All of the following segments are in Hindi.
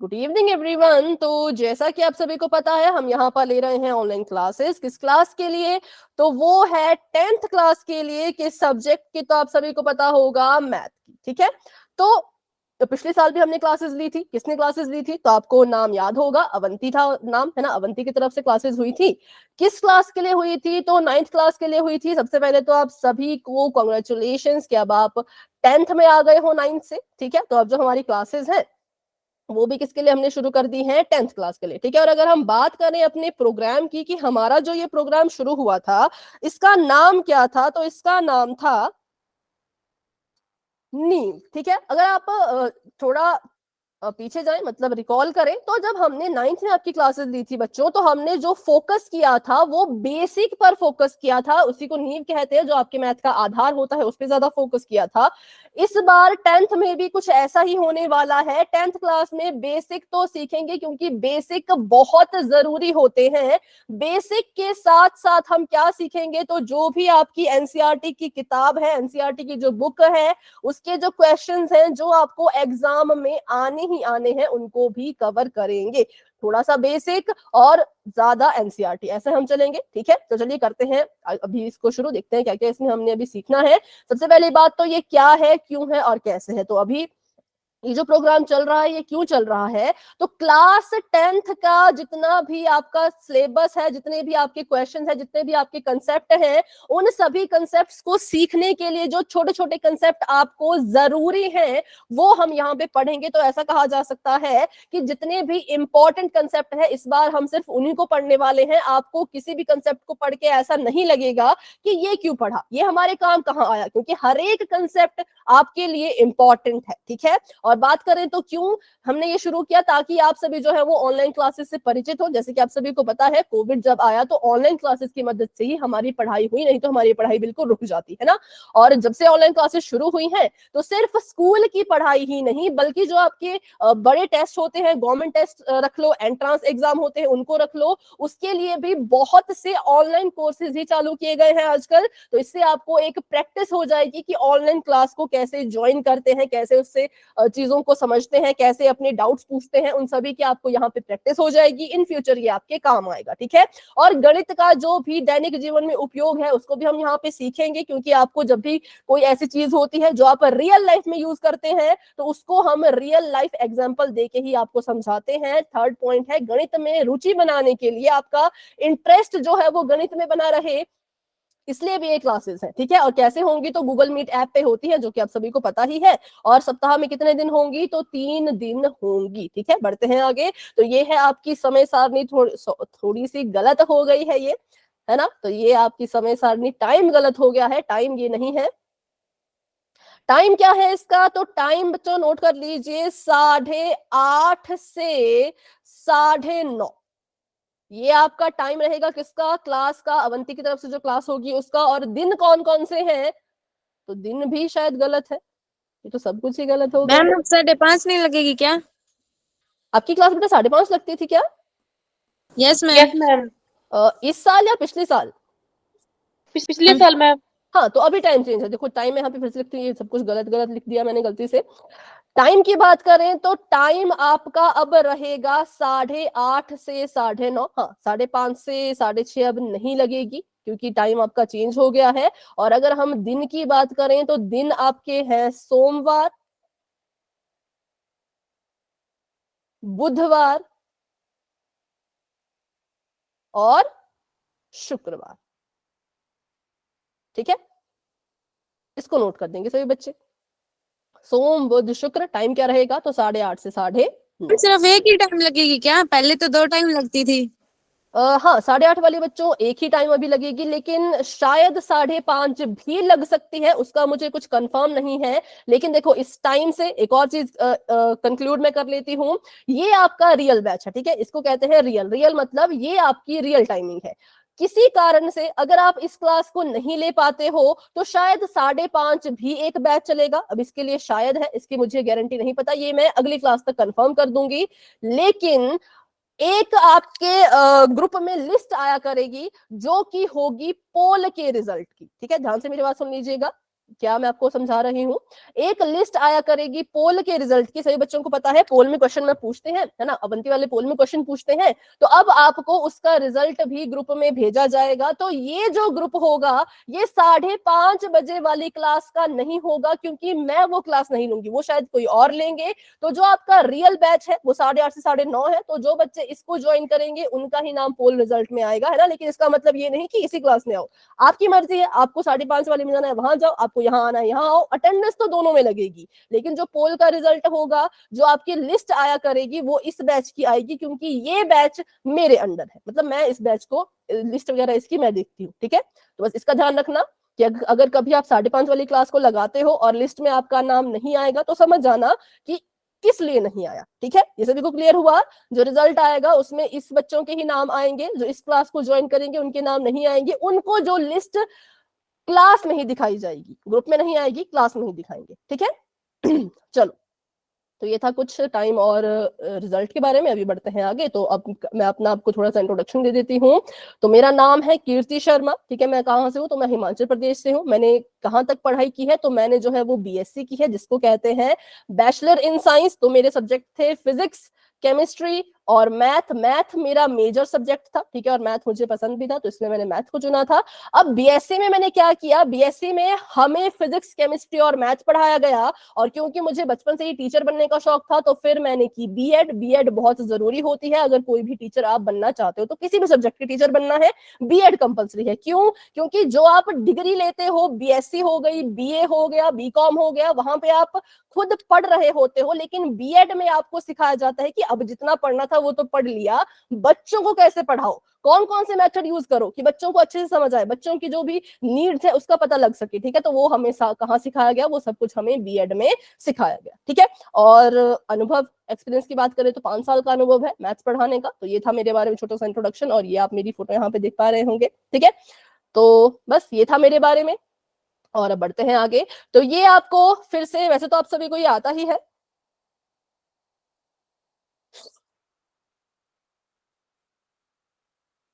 Good evening everyone. तो जैसा कि आप सभी को पता है, हम यहाँ पर ले रहे हैं ऑनलाइन क्लासेस। किस क्लास के लिए? तो वो है 10th क्लास के लिए। किस सब्जेक्ट की? तो आप सभी को पता होगा, मैथ की। ठीक है। तो पिछले साल भी हमने क्लासेस ली थी। किसने क्लासेस ली थी? तो आपको नाम याद होगा, अवंती था नाम, है ना। अवंती की तरफ से क्लासेस हुई थी। किस क्लास के लिए हुई थी? तो 9th क्लास के लिए हुई थी। सबसे पहले तो आप सभी को कॉन्ग्रेचुलेशंस कि अब आप 10th में आ गए हो 9th से। ठीक है। तो अब जो हमारी क्लासेस हैं वो भी किसके लिए हमने शुरू कर दी है? 10th क्लास के लिए। ठीक है। और अगर हम बात करें अपने प्रोग्राम की कि हमारा जो ये प्रोग्राम शुरू हुआ था, इसका नाम क्या था? तो इसका नाम था नील। ठीक है। अगर आप थोड़ा पीछे जाएं, मतलब रिकॉल करें, तो जब हमने 9th में आपकी क्लासेस ली थी बच्चों, तो हमने जो फोकस किया था वो बेसिक पर फोकस किया था। उसी को नींव कहते हैं, जो आपके मैथ का आधार होता है, उस पर ज्यादा फोकस किया था। इस बार 10th में भी कुछ ऐसा ही होने वाला है। 10th क्लास में बेसिक तो सीखेंगे, क्योंकि बेसिक बहुत जरूरी होते हैं। बेसिक के साथ साथ हम क्या सीखेंगे? तो जो भी आपकी एनसीईआरटी की किताब है, एनसीईआरटी की जो बुक है, उसके जो क्वेश्चंस हैं जो आपको एग्जाम में आने ही आने हैं, उनको भी कवर करेंगे। थोड़ा सा बेसिक और ज्यादा एनसीईआरटी, ऐसे हम चलेंगे। ठीक है। तो चलिए करते हैं अभी इसको शुरू। देखते हैं क्या क्या इसमें हमने अभी सीखना है। सबसे पहली बात तो ये क्या है, क्यों है और कैसे है। तो अभी ये जो प्रोग्राम चल रहा है, ये क्यों चल रहा है? तो क्लास 10th का जितना भी आपका सिलेबस है, जितने भी आपके क्वेश्चन है, जितने भी आपके कंसेप्ट हैं, उन सभी कंसेप्ट्स को सीखने के लिए जो छोटे छोटे कंसेप्ट आपको जरूरी हैं, वो हम यहाँ पे पढ़ेंगे। तो ऐसा कहा जा सकता है कि जितने भी इंपॉर्टेंट कंसेप्ट है, इस बार हम सिर्फ उन्हीं को पढ़ने वाले हैं। आपको किसी भी कंसेप्ट को पढ़ के ऐसा नहीं लगेगा कि ये क्यों पढ़ा, ये हमारे काम कहाँ आया, क्योंकि हर एक कंसेप्ट आपके लिए इंपॉर्टेंट है। ठीक है। और बात करें तो क्यों हमने ये शुरू किया, ताकि आप सभी जो है वो ऑनलाइन क्लासेस से परिचित हो। जैसे कि आप सभी को पता है, कोविड जब आया तो ऑनलाइन क्लासेस की मदद से ही हमारी पढ़ाई हुई, नहीं तो हमारी पढ़ाई बिल्कुल रुक जाती है ना। और जब से ऑनलाइन क्लासेस शुरू हुई हैं, तो सिर्फ स्कूल की पढ़ाई ही नहीं, बल्कि जो आपके बड़े टेस्ट होते हैं, गवर्नमेंट टेस्ट रख लो, एंट्रांस एग्जाम होते हैं, उनको रख लो, उसके लिए भी बहुत से ऑनलाइन कोर्सेज ही चालू किए गए हैं आजकल। तो इससे आपको एक प्रैक्टिस हो जाएगी कि ऑनलाइन क्लास को कैसे ज्वाइन करते हैं, कैसे उससे चीजों को समझते हैं, कैसे अपने डाउट्स पूछते हैं, उन सभी की आपको यहाँ पे प्रैक्टिस हो जाएगी। इन फ्यूचर ये आपके काम आएगा। ठीक है। और गणित का जो भी दैनिक जीवन में उपयोग है, उसको भी हम यहाँ पे सीखेंगे, क्योंकि आपको जब भी कोई ऐसी चीज होती है जो आप रियल लाइफ में यूज करते हैं, तो उसको हम रियल लाइफ एग्जाम्पल देके ही आपको समझाते हैं। थर्ड पॉइंट है, गणित में रुचि बनाने के लिए, आपका इंटरेस्ट जो है वो गणित में बना रहे, इसलिए भी ये क्लासेस है। ठीक है। और कैसे होंगी? तो गूगल मीट ऐप पे होती है, जो कि आप सभी को पता ही है। और सप्ताह में कितने दिन होंगी? तो 3 दिन होंगी। ठीक है। बढ़ते हैं आगे। तो ये है आपकी समय सारणी, थोड़ी सी गलत हो गई है ये, है ना। तो ये आपकी समय सारणी, टाइम गलत हो गया है, टाइम ये नहीं है। टाइम क्या है इसका? तो टाइम बच्चों नोट कर लीजिए, 8:30 से 9:30, ये आपका टाइम रहेगा। किसका? क्लास का, अवंती की तरफ से जो क्लास होगी उसका। और दिन कौन कौन से हैं? तो दिन भी शायद गलत है, ये तो सब कुछ ही गलत हो गया। मैम 5:30 नहीं लगेगी क्या? आपकी क्लास बेटा 5:30 लगती थी क्या? Yes ma'am. इस साल या पिछले साल? पिछले साल मैम। हाँ, तो अभी टाइम चेंज है। देखो टाइम में यहाँ पे फिर से लिखती हूँ, ये सब कुछ गलत गलत लिख दिया मैंने गलती से। टाइम की बात करें तो टाइम आपका अब रहेगा 8:30 से 9:30। हाँ, 5:30 से 6:30 अब नहीं लगेगी, क्योंकि टाइम आपका चेंज हो गया है। और अगर हम दिन की बात करें तो दिन आपके हैं सोमवार, बुधवार और शुक्रवार। ठीक है। इसको नोट कर देंगे सभी बच्चे। सोम बुध शुक्र, टाइम क्या रहेगा? तो 8:30 से 9:30। सिर्फ एक ही टाइम लगेगी क्या? पहले तो 2 टाइम लगती थी। हाँ, 8:30 वाले बच्चों एक ही टाइम अभी लगेगी, लेकिन शायद 5:30 भी लग सकती है, उसका मुझे कुछ कंफर्म नहीं है। लेकिन देखो, इस टाइम से एक और चीज कंक्लूड मैं कर लेती हूँ, ये आपका रियल बैच है। ठीक है। इसको कहते हैं रियल। रियल मतलब ये आपकी रियल टाइमिंग है। किसी कारण से अगर आप इस क्लास को नहीं ले पाते हो, तो शायद 5:30 भी एक बैच चलेगा। अब इसके लिए शायद है, इसकी मुझे गारंटी नहीं पता, ये मैं अगली क्लास तक कंफर्म कर दूंगी। लेकिन एक आपके ग्रुप में लिस्ट आया करेगी, जो कि होगी पोल के रिजल्ट की। ठीक है। ध्यान से मेरी बात सुन लीजिएगा। क्या मैं आपको समझा रही हूँ, एक लिस्ट आया करेगी पोल के रिजल्ट की। सभी बच्चों को पता है पोल में क्वेश्चन में पूछते हैं, है ना, अवंती वाले पोल में क्वेश्चन पूछते हैं। तो अब आपको उसका रिजल्ट भी ग्रुप में भेजा जाएगा। तो ये जो ग्रुप होगा ये 5:30 बजे वाली क्लास का नहीं होगा, क्योंकि मैं वो क्लास नहीं लूंगी, वो शायद कोई और लेंगे। तो जो आपका रियल बैच है वो 8:30 से 9:30 है। तो जो बच्चे इसको ज्वाइन करेंगे उनका ही नाम पोल रिजल्ट में आएगा, है ना। लेकिन इसका मतलब ये नहीं कि इसी क्लास में आओ, आपकी मर्जी है, आपको 5:30 वाले में जाना है वहां जाओ, आपको यहाँ आना है यहाँ आओ, अटेंडेंस तो दोनों में लगेगी। लेकिन जो पोल का रिजल्ट होगा, जो आपकी लिस्ट आया करेगी, वो इस बैच की आएगी, क्योंकि ये बैच मेरे अंडर है, मतलब मैं इस बैच को, लिस्ट वगैरह इसकी मैं देखती हूँ, ठीक है। तो बस इसका ध्यान रखना कि अगर कभी आप 5:30 वाली क्लास को लगाते हो और लिस्ट में आपका नाम नहीं आएगा तो समझ जाना कि किस लिए नहीं आया, ठीक है। ये सभी को क्लियर हुआ। जो रिजल्ट आएगा उसमें इस बच्चों के ही नाम आएंगे, जो इस क्लास को ज्वाइन करेंगे उनके नाम नहीं आएंगे। उनको जो लिस्ट क्लास में ही दिखाई जाएगी, ग्रुप में नहीं आएगी, क्लास में ही दिखाएंगे, ठीक है। चलो, तो ये था कुछ टाइम और रिजल्ट के बारे में। अभी बढ़ते हैं आगे। तो अब मैं अपना आपको थोड़ा सा इंट्रोडक्शन दे देती हूँ। तो मेरा नाम है कीर्ति शर्मा, ठीक है। मैं कहाँ से हूँ, तो मैं हिमाचल प्रदेश से हूँ। मैंने कहाँ तक पढ़ाई की है, तो मैंने जो है वो बीएससी की है, जिसको कहते हैं बैचलर इन साइंस। तो मेरे सब्जेक्ट थे फिजिक्स, केमिस्ट्री और मैथ। मैथ मेरा मेजर सब्जेक्ट था, ठीक है, और मैथ मुझे पसंद भी था, तो इसलिए मैंने मैथ को चुना था। अब बीएससी में मैंने क्या किया, बीएससी में हमें फिजिक्स, केमिस्ट्री और मैथ पढ़ाया गया। और क्योंकि मुझे बचपन से ही टीचर बनने का शौक था, तो फिर मैंने की बीएड। बीएड बहुत जरूरी होती है, अगर कोई भी टीचर आप बनना चाहते हो, तो किसी भी सब्जेक्ट के टीचर बनना है, बीएड कंपलसरी है। क्यों? क्योंकि जो आप डिग्री लेते हो, बीएससी हो गई, बीए हो गया, बीकॉम हो गया, वहां पे आप खुद पढ़ रहे होते हो। लेकिन बीएड में आपको सिखाया जाता है कि अब जितना पढ़ना था वो तो पढ़ लिया, बच्चों को कैसे पढ़ाओ, कौन कौन से मेथड यूज करो कि बच्चों को अच्छे से समझ आए, बच्चों की जो भी नीड्स है उसका पता लग सके, ठीक है। तो वो हमें कहाँ सिखाया गया, वो सब कुछ हमें बीएड में सिखाया गया, ठीक है। और अनुभव, एक्सपीरियंस की बात करें तो 5 साल का अनुभव है मैथ्स पढ़ाने का। तो ये था मेरे बारे में छोटा सा इंट्रोडक्शन, और ये आप मेरी फोटो यहाँ पे देख पा रहे होंगे, ठीक है। तो बस ये था मेरे बारे में, और अब बढ़ते हैं आगे। तो ये आपको फिर से, वैसे तो आप सभी को ये आता ही है।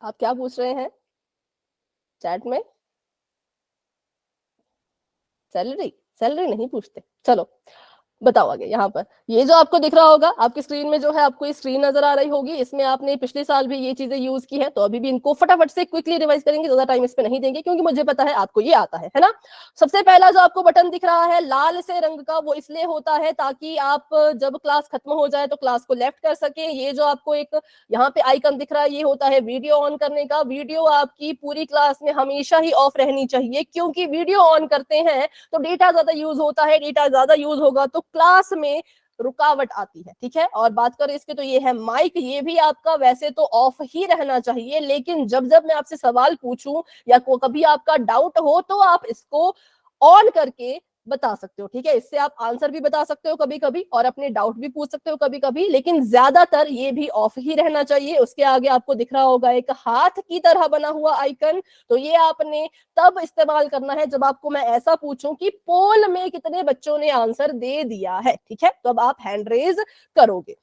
आप क्या पूछ रहे हैं चैट में? सैलरी? सैलरी नहीं पूछते। चलो बताओ आगे। यहाँ पर ये जो आपको दिख रहा होगा आपकी स्क्रीन में, जो है आपको ये स्क्रीन नजर आ रही होगी, इसमें आपने पिछले साल भी ये चीजें यूज की है। तो अभी भी इनको फटाफट से क्विकली रिवाइज करेंगे, ज्यादा टाइम इस पे नहीं देंगे, क्योंकि मुझे पता है आपको ये आता है ना। सबसे पहला जो आपको बटन दिख रहा है लाल से रंग का, वो इसलिए होता है ताकि आप जब क्लास खत्म हो जाए तो क्लास को लेफ्ट कर सके। ये जो आपको एक यहाँ पे आइकन दिख रहा है, ये होता है वीडियो ऑन करने का। वीडियो आपकी पूरी क्लास में हमेशा ही ऑफ रहनी चाहिए, क्योंकि वीडियो ऑन करते हैं तो डेटा ज्यादा यूज होता है। डेटा ज्यादा यूज होगा तो क्लास में रुकावट आती है, ठीक है। और बात करें इसके, तो ये है माइक, ये भी आपका वैसे तो ऑफ ही रहना चाहिए, लेकिन जब जब मैं आपसे सवाल पूछूं या कभी आपका डाउट हो तो आप इसको ऑन करके बता सकते हो, ठीक है। इससे आप आंसर भी बता सकते हो कभी कभी, और अपने डाउट भी पूछ सकते हो कभी कभी, लेकिन ज्यादातर ये भी ऑफ ही रहना चाहिए। उसके आगे आपको दिख रहा होगा एक हाथ की तरह बना हुआ आइकन, तो ये आपने तब इस्तेमाल करना है जब आपको मैं ऐसा पूछूं कि पोल में कितने बच्चों ने आंसर दे दिया है, ठीक है। तो अब आप हैंड रेज करोगे।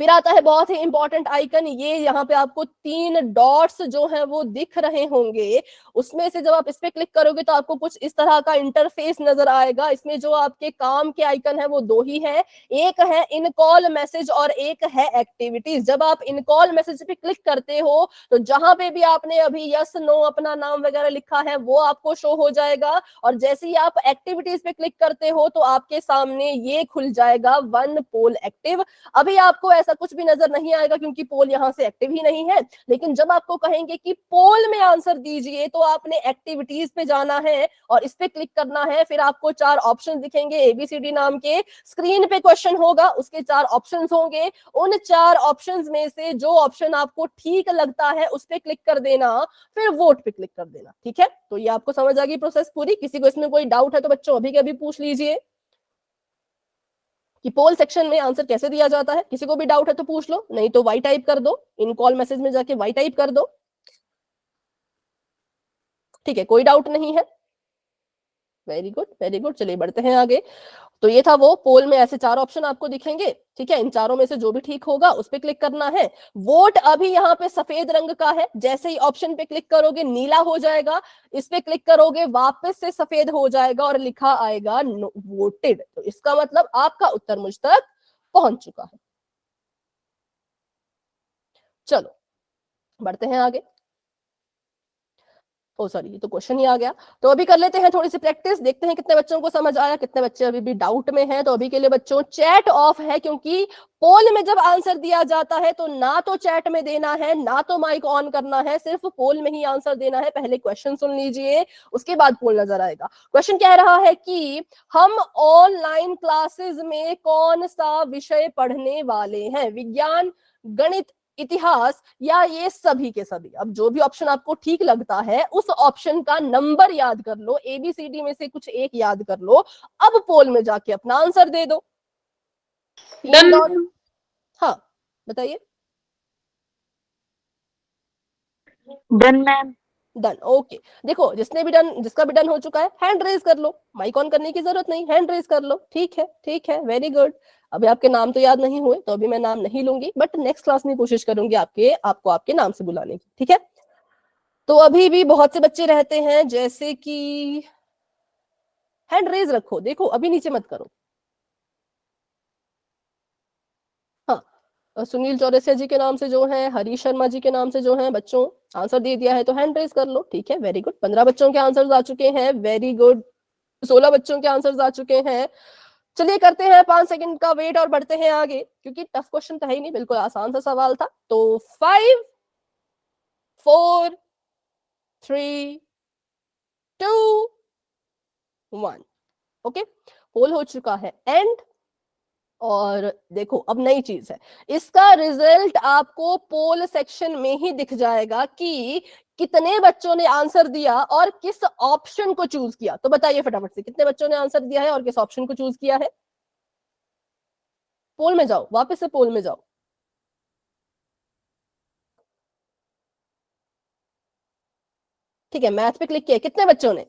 फिर आता है बहुत ही इंपॉर्टेंट आइकन, ये यहाँ पे आपको 3 डॉट्स जो है वो दिख रहे होंगे। उसमें से जब आप इस पे क्लिक करोगे तो आपको कुछ इस तरह का इंटरफेस नजर आएगा। इसमें जो आपके काम के आइकन है वो 2 ही है, एक है इन कॉल मैसेज और एक है एक्टिविटीज। जब आप इन कॉल मैसेज पे क्लिक करते हो तो जहां पे भी आपने अभी यस नो अपना नाम वगैरह लिखा है वो आपको शो हो जाएगा, और जैसे ही आप एक्टिविटीज पे क्लिक करते हो तो आपके सामने ये खुल जाएगा 1 पोल एक्टिव। अभी आपको ऐसा कुछ भी नजर नहीं आएगा क्योंकि पोल यहां से एक्टिव ही नहीं है, लेकिन जब आपको कहेंगे कि पोल में आंसर दीजिए तो आपने एक्टिविटीज पे जाना है और इस पे क्लिक करना है। फिर आपको 4 ऑप्शन दिखेंगे एबीसीडी नाम के, स्क्रीन पे क्वेश्चन होगा, उसके 4 ऑप्शन होंगे। उन 4 ऑप्शन में से जो ऑप्शन आपको ठीक लगता है उस पे क्लिक कर देना, फिर वोट पे क्लिक कर देना, ठीक है। तो ये आपको समझ आ गई प्रोसेस पूरी। किसी को इसमें कोई डाउट है तो बच्चों अभी के अभी पूछ लीजिए कि पोल सेक्शन में आंसर कैसे दिया जाता है। किसी को भी डाउट है तो पूछ लो, नहीं तो वाई टाइप कर दो, इन कॉल मैसेज में जाके वाई टाइप कर दो, ठीक है। कोई डाउट नहीं है, वेरी गुड वेरी गुड। चलिए बढ़ते हैं आगे। तो ये था वो। पोल में ऐसे 4 ऑप्शन आपको दिखेंगे, ठीक है। इन चारों में से जो भी ठीक होगा उस पे क्लिक करना है। वोट अभी यहाँ पे सफेद रंग का है, जैसे ही ऑप्शन पे क्लिक करोगे नीला हो जाएगा, इस पे क्लिक करोगे वापस से सफेद हो जाएगा और लिखा आएगा वोटेड। तो इसका मतलब आपका उत्तर मुझ तक पहुंच चुका है। चलो बढ़ते हैं आगे। ओ सॉरी, ये तो क्वेश्चन ही आ गया। तो अभी कर लेते हैं थोड़ी सी प्रैक्टिस, देखते हैं कितने बच्चों को समझ आया, कितने बच्चे अभी भी डाउट में हैं। तो अभी के लिए बच्चों चैट ऑफ है, क्योंकि पोल में जब आंसर दिया जाता है तो ना तो चैट में देना है ना तो माइक ऑन करना है, सिर्फ पोल में ही आंसर देना है। पहले क्वेश्चन सुन लीजिए, उसके बाद पोल नजर आएगा। क्वेश्चन कह रहा है कि हम ऑनलाइन क्लासेस में कौन सा विषय पढ़ने वाले हैं, विज्ञान, गणित, इतिहास या ये सभी के सभी। अब जो भी ऑप्शन आपको ठीक लगता है उस ऑप्शन का नंबर याद कर लो, ABCD में से कुछ एक याद कर लो, अब पोल में जाके अपना आंसर दे दो। हाँ बताइए। Done ma'am. Done, okay. देखो जिसने भी डन, जिसका भी डन हो चुका है हैंड रेज कर लो, माइक ऑन करने की जरूरत नहीं, हैंड रेज कर लो। ठीक है, ठीक है, वेरी गुड। अभी आपके नाम तो याद नहीं हुए तो अभी मैं नाम नहीं लूंगी, बट नेक्स्ट क्लास में कोशिश करूंगी आपको आपके नाम से बुलाने की, ठीक है। तो अभी भी बहुत से बच्चे रहते हैं, जैसे कि हैंड रेज रखो, देखो अभी नीचे मत करो। हाँ, सुनील चौरसिया जी के नाम से जो है, हरीश शर्मा जी के नाम से जो है बच्चों आंसर दे दिया है तो हैंड रेज कर लो, ठीक है, वेरी गुड। 15 बच्चों के आंसर आ चुके हैं, वेरी गुड। 16 बच्चों के आंसर आ चुके हैं। चलिए करते हैं 5 सेकंड का वेट और बढ़ते हैं आगे, क्योंकि टफ क्वेश्चन था ही नहीं, बिल्कुल आसान सा सवाल था। तो 5 4 3 2 1, ओके। पोल हो चुका है एंड। और देखो अब नई चीज है, इसका रिजल्ट आपको पोल सेक्शन में ही दिख जाएगा कि कितने बच्चों ने आंसर दिया और किस ऑप्शन को चूज किया। तो बताइए फटाफट से, कितने बच्चों ने आंसर दिया है और किस ऑप्शन को चूज किया है। पोल में जाओ, वापस से पोल में जाओ। ठीक है, मैथ पे क्लिक किया, कितने बच्चों ने।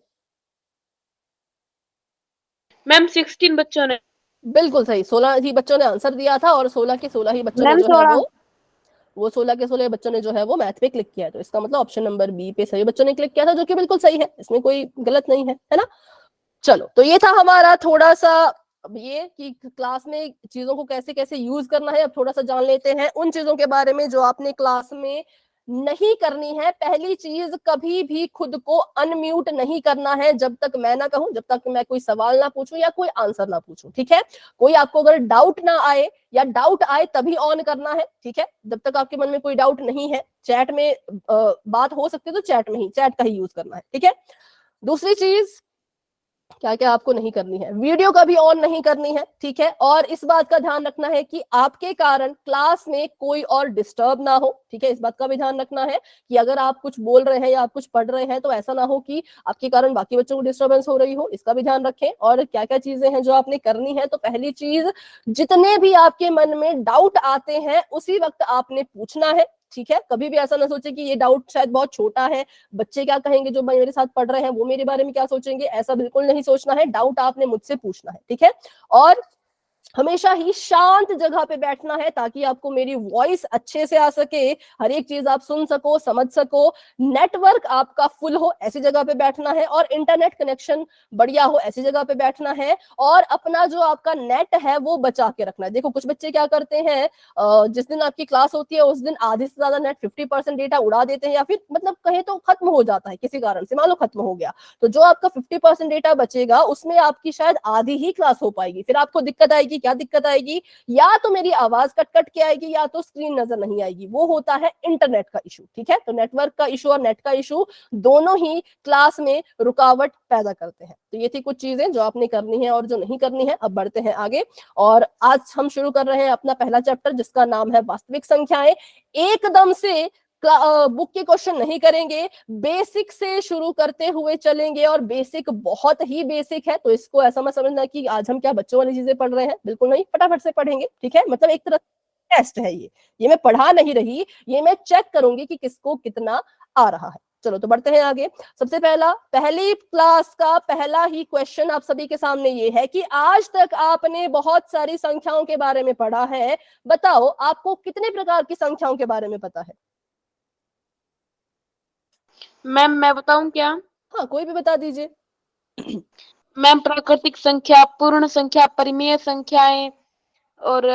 मैम 16 बच्चों ने। बिल्कुल सही, 16 ही बच्चों ने आंसर दिया था और 16 के 16 ही बच्चों ने मैम जो है 16। वो 16 के 16 बच्चों ने जो है वो मैथ पे क्लिक किया है। तो इसका मतलब ऑप्शन नंबर बी पे सभी बच्चों ने क्लिक किया था, जो कि बिल्कुल सही है, इसमें कोई गलत नहीं है ना। चलो, तो ये था हमारा थोड़ा सा, अब ये कि क्लास में चीजों को कैसे कैसे यूज करना है, अब थोड़ा सा जान लेते हैं उन चीजों के बारे में जो आपने क्लास में नहीं करनी है। पहली चीज, कभी भी खुद को अनम्यूट नहीं करना है जब तक मैं ना कहूं, जब तक मैं कोई सवाल ना पूछूं या कोई आंसर ना पूछूं, ठीक है। कोई आपको अगर डाउट ना आए या डाउट आए तभी ऑन करना है, ठीक है। जब तक आपके मन में कोई डाउट नहीं है, चैट में बात हो सकती है तो चैट में ही, चैट का ही यूज करना है, ठीक है। दूसरी चीज क्या क्या आपको नहीं करनी है, वीडियो कभी ऑन नहीं करनी है, ठीक है। और इस बात का ध्यान रखना है कि आपके कारण क्लास में कोई और डिस्टर्ब ना हो, ठीक है। इस बात का भी ध्यान रखना है कि अगर आप कुछ बोल रहे हैं या आप कुछ पढ़ रहे हैं तो ऐसा ना हो कि आपके कारण बाकी बच्चों को डिस्टर्बेंस हो रही हो, इसका भी ध्यान रखें। और क्या क्या चीजें हैं जो आपने करनी है, तो पहली चीज, जितने भी आपके मन में डाउट आते हैं उसी वक्त आपने पूछना है, ठीक है। कभी भी ऐसा ना सोचे कि ये डाउट शायद बहुत छोटा है, बच्चे क्या कहेंगे जो मेरे साथ पढ़ रहे हैं, वो मेरे बारे में क्या सोचेंगे, ऐसा बिल्कुल नहीं सोचना है। डाउट आपने मुझसे पूछना है, ठीक है। और हमेशा ही शांत जगह पे बैठना है ताकि आपको मेरी वॉइस अच्छे से आ सके, हर एक चीज आप सुन सको, समझ सको। नेटवर्क आपका फुल हो ऐसी जगह पे बैठना है, और इंटरनेट कनेक्शन बढ़िया हो ऐसी जगह पे बैठना है। और अपना जो आपका नेट है वो बचा के रखना है। देखो कुछ बच्चे क्या करते हैं, जिस दिन आपकी क्लास होती है उस दिन आधे से ज्यादा नेट, 50% डेटा उड़ा देते हैं, या फिर मतलब कहे तो खत्म हो जाता है किसी कारण से, मान लो खत्म हो गया, तो जो आपका 50% डेटा बचेगा उसमें आपकी शायद आधी ही क्लास हो पाएगी। फिर आपको दिक्कत आएगी, क्या दिक्कत आएगी, या तो मेरी आवाज कट कट के आएगी या तो स्क्रीन नजर नहीं आएगी, वो होता है इंटरनेट का इशू, ठीक है। तो नेटवर्क का इशू और नेट का इशू दोनों ही क्लास में रुकावट पैदा करते हैं। तो ये थी कुछ चीजें जो आपने करनी है और जो नहीं करनी है। अब बढ़ते हैं आगे, और आज हम शुरू कर रहे हैं अपना पहला चैप्टर जिसका नाम है वास्तविक संख्याएं। एकदम से बुक के क्वेश्चन नहीं करेंगे, बेसिक से शुरू करते हुए चलेंगे, और बेसिक बहुत ही बेसिक है, तो इसको ऐसा मत समझना कि आज हम क्या बच्चों वाली चीजें पढ़ रहे हैं, बिल्कुल नहीं, फटाफट से पढ़ेंगे, ठीक है। मतलब एक तरह टेस्ट है ये मैं पढ़ा नहीं रही, ये मैं चेक करूंगी कि किसको कितना आ रहा है, चलो तो बढ़ते हैं आगे। सबसे पहली क्लास का पहला ही क्वेश्चन आप सभी के सामने ये है कि आज तक आपने बहुत सारी संख्याओं के बारे में पढ़ा है, बताओ आपको कितने प्रकार की संख्याओं के बारे में पता है? मैम मैं बताऊं क्या? हाँ, कोई भी बता दीजिए। मैम प्राकृतिक संख्या, पूर्ण संख्या, परिमेय संख्याएं और